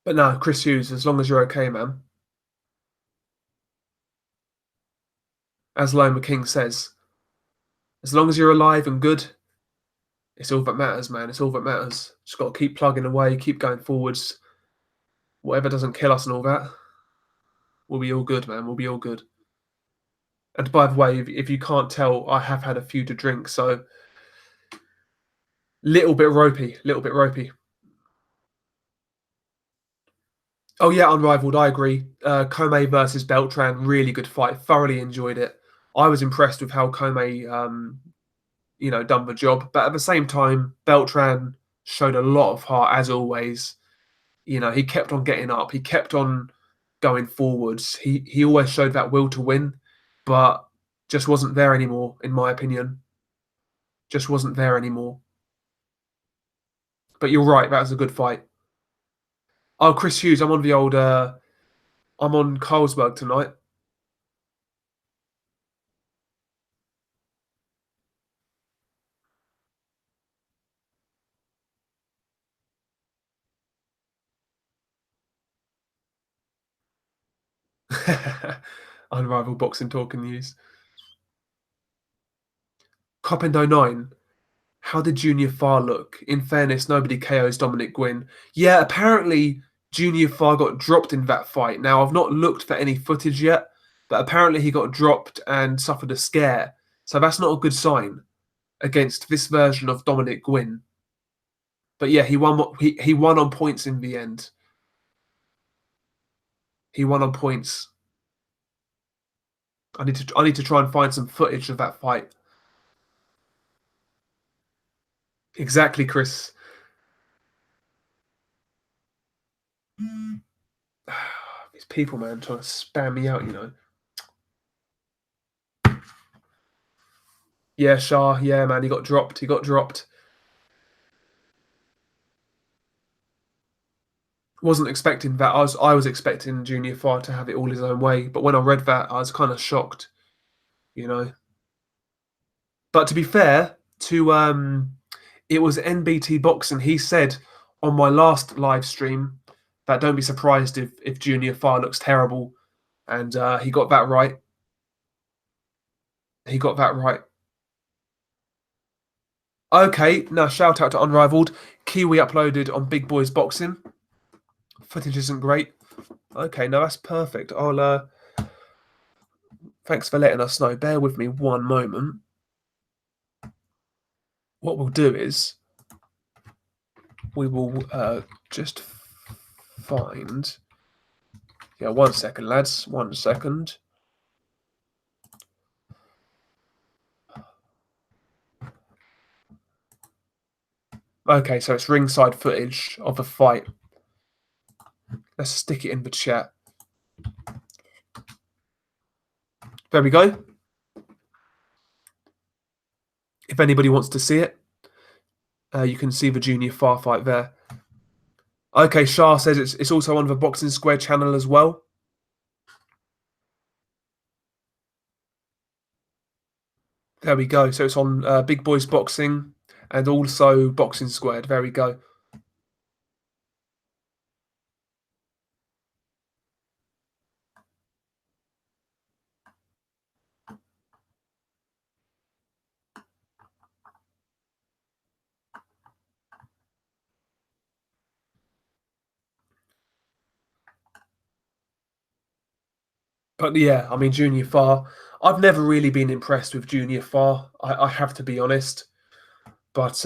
But no, Chris Hughes, as long as you're okay, man. As Loma King says, as long as you're alive and good, it's all that matters, man. It's all that matters. Just got to keep plugging away, keep going forwards. Whatever doesn't kill us and all that, we'll be all good, man. We'll be all good. And by the way, if you can't tell, I have had a few to drink, so little bit ropey, little bit ropey. Oh yeah, unrivaled. I agree. Comey versus Beltran, really good fight. Thoroughly enjoyed it. I was impressed with how Comey, done the job. But at the same time, Beltran showed a lot of heart as always. You know, he kept on getting up. He kept on going forwards. He always showed that will to win, but just wasn't there anymore, in my opinion. Just wasn't there anymore. But you're right. That was a good fight. Oh, Chris Hughes. I'm on the old. I'm on Carlsberg tonight. Unrivaled boxing talking news. Coppin 09. How did Junior Farr look? In fairness, nobody KOs Dominic Gwynn. Yeah, apparently Junior Farr got dropped in that fight. Now, I've not looked for any footage yet, but apparently he got dropped and suffered a scare. So that's not a good sign against this version of Dominic Gwynn. But yeah, he won on points in the end. He won on points. I need to try and find some footage of that fight. Exactly, Chris. These people, man, trying to spam me out, you know. Yeah, Shah. Yeah, man, he got dropped. He got dropped. Wasn't expecting that. I was expecting Junior Fire to have it all his own way, but when I read that, I was kind of shocked, you know. But to be fair to it was NBT Boxing. He said on my last live stream that don't be surprised if Junior Fire looks terrible, and he got that right. He got that right. Okay, now shout out to Unrivaled. Kiwi uploaded on Big Boys Boxing. Footage isn't great. Okay, no, that's perfect. I'll thanks for letting us know. Bear with me one moment. What we'll do is we will just find. Yeah, 1 second, lads. 1 second. Okay, so it's ringside footage of a fight. Let's stick it in the chat. There we go. If anybody wants to see it, you can see the Junior Far fight there. Okay, Shah says it's also on the Boxing Square channel as well. There we go. So it's on Big Boys Boxing and also Boxing Squared. There we go. But yeah, I mean, Junior Far, I've never really been impressed with Junior Far. I have to be honest. But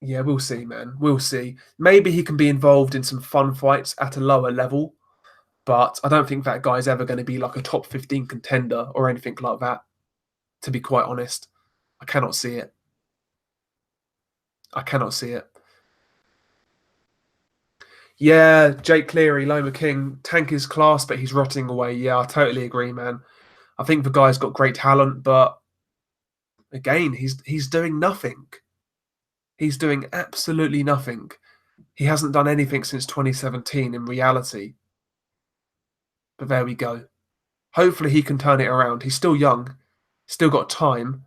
yeah, we'll see, man. We'll see. Maybe he can be involved in some fun fights at a lower level, but I don't think that guy's ever going to be like a top 15 contender or anything like that, to be quite honest. I cannot see it. I cannot see it. Yeah, Jake Cleary, Loma King, tank is class, but he's rotting away. Yeah, I totally agree, man. I think the guy's got great talent, but again, he's doing nothing. He's doing absolutely nothing. He hasn't done anything since 2017 in reality. But there we go. Hopefully he can turn it around. He's still young, still got time,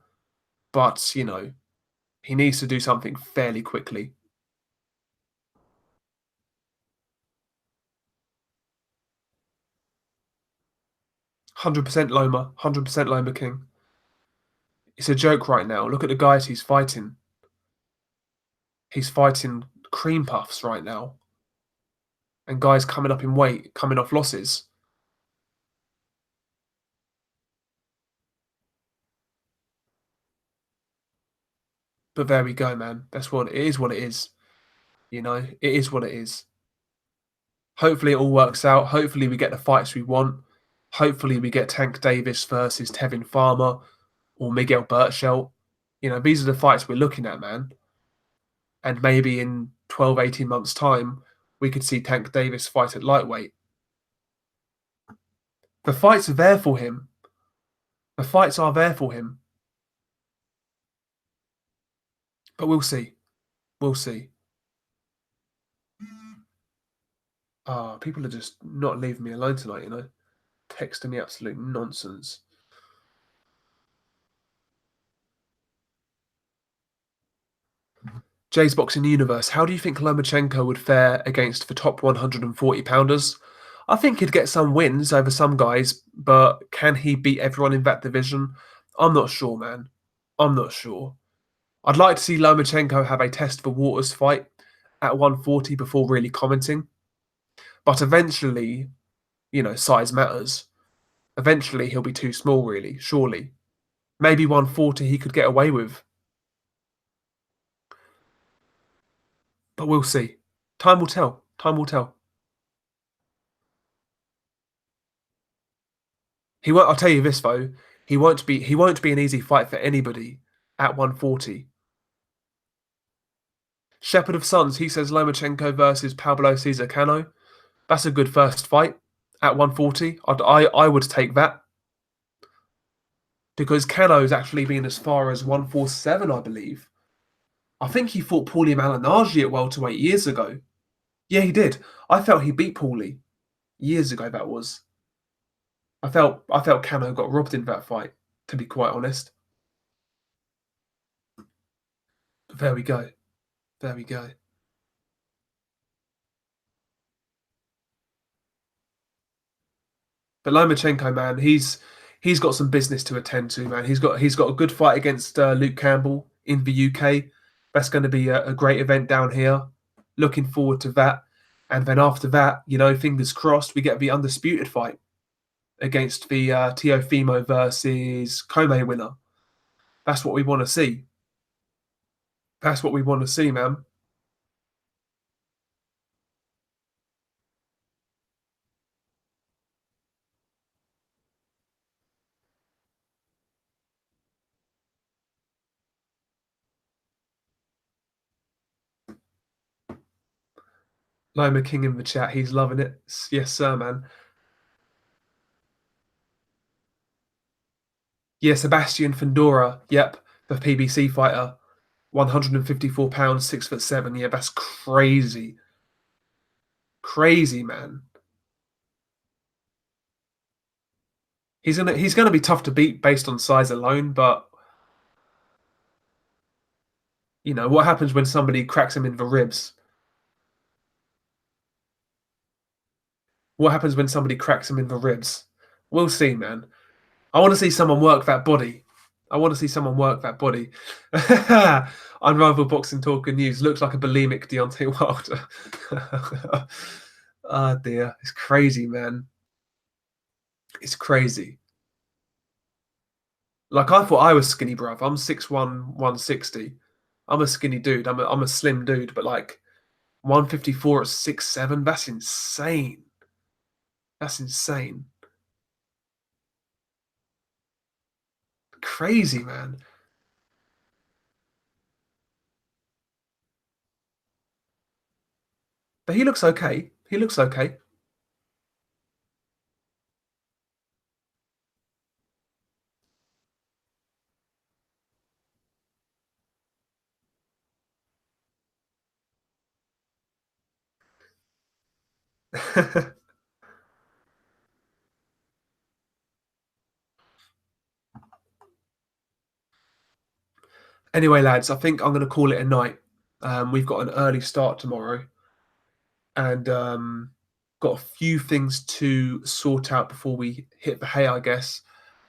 but you know, he needs to do something fairly quickly. 100% Loma, 100% Loma King. It's a joke right now. Look at the guys he's fighting. He's fighting cream puffs right now. And guys coming up in weight, coming off losses. But there we go, man. That's what it is. What it is. You know, it is what it is. Hopefully it all works out. Hopefully we get the fights we want. Hopefully we get Tank Davis versus Tevin Farmer or Miguel Burchelt. You know, these are the fights we're looking at, man. And maybe in 12, 18 months' time, we could see Tank Davis fight at lightweight. The fights are there for him. The fights are there for him. But we'll see. We'll see. People are just not leaving me alone tonight, you know. Texting me absolute nonsense. Jay's Boxing Universe. How do you think Lomachenko would fare against the top 140 pounders? I think he'd get some wins over some guys, but can he beat everyone in that division? I'm not sure, man. I'm not sure. I'd like to see Lomachenko have a test for Waters fight at 140 before really commenting. But eventually, you know, size matters. Eventually, he'll be too small, really, surely. Maybe 140 he could get away with. But we'll see. Time will tell. Time will tell. He won't. I'll tell you this though. He won't be. He won't be an easy fight for anybody at 140. Shepherd of Sons. He says Lomachenko versus Pablo Cesar Cano. That's a good first fight at 140. I would take that because Cano's actually been as far as 147, I believe. I think he fought Paulie Malignaggi at welterweight years ago. Yeah, he did. I felt he beat Paulie years ago. That was. I felt Cano got robbed in that fight. To be quite honest. There we go. There we go. But Lomachenko, man, he's got some business to attend to, man. He's got a good fight against Luke Campbell in the UK. That's going to be a great event down here. Looking forward to that. And then after that, fingers crossed, we get the undisputed fight against the Teofimo versus Kome winner. That's what we want to see. That's what we want to see, man. Loma King in the chat, he's loving it. Yes, sir, man. Yeah, Sebastian Fandora. Yep, the PBC fighter. 154 pounds, 6'7". Yeah, that's crazy. Crazy, man. He's gonna be tough to beat based on size alone, but what happens when somebody cracks him in the ribs? What happens when somebody cracks him in the ribs? We'll see, man. I want to see someone work that body. I want to see someone work that body. Unrivaled boxing talk and news looks like a bulimic Deontay Wilder. Oh dear, it's crazy, man. It's crazy. Like I thought I was skinny, bruv. I'm 6'1", 160. I'm a skinny dude. I'm a slim dude, but like 154 at 6'7", that's insane. That's insane. Crazy, man. But he looks okay. He looks okay. Anyway, lads, I think I'm going to call it a night. We've got an early start tomorrow, and got a few things to sort out before we hit the hay, I guess.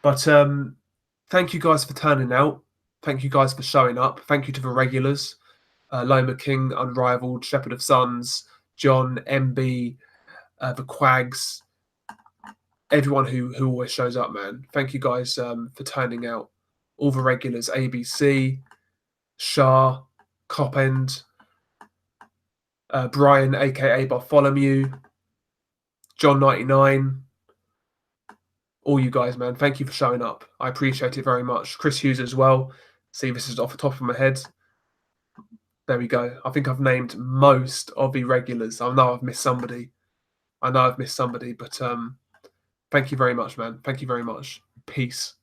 But thank you guys for turning out. Thank you guys for showing up. Thank you to the regulars, Loma King, Unrivaled, Shepherd of Sons, John, MB, the Quags, everyone who always shows up, man. Thank you guys for turning out. All the regulars, ABC, Shah, Copend, Brian, aka Bartholomew, John 99, all you guys, man. Thank you for showing up. I appreciate it very much. Chris Hughes as well. See, this is off the top of my head. There we go. I think I've named most of the regulars. I know I've missed somebody. But thank you very much, man. Thank you very much. Peace.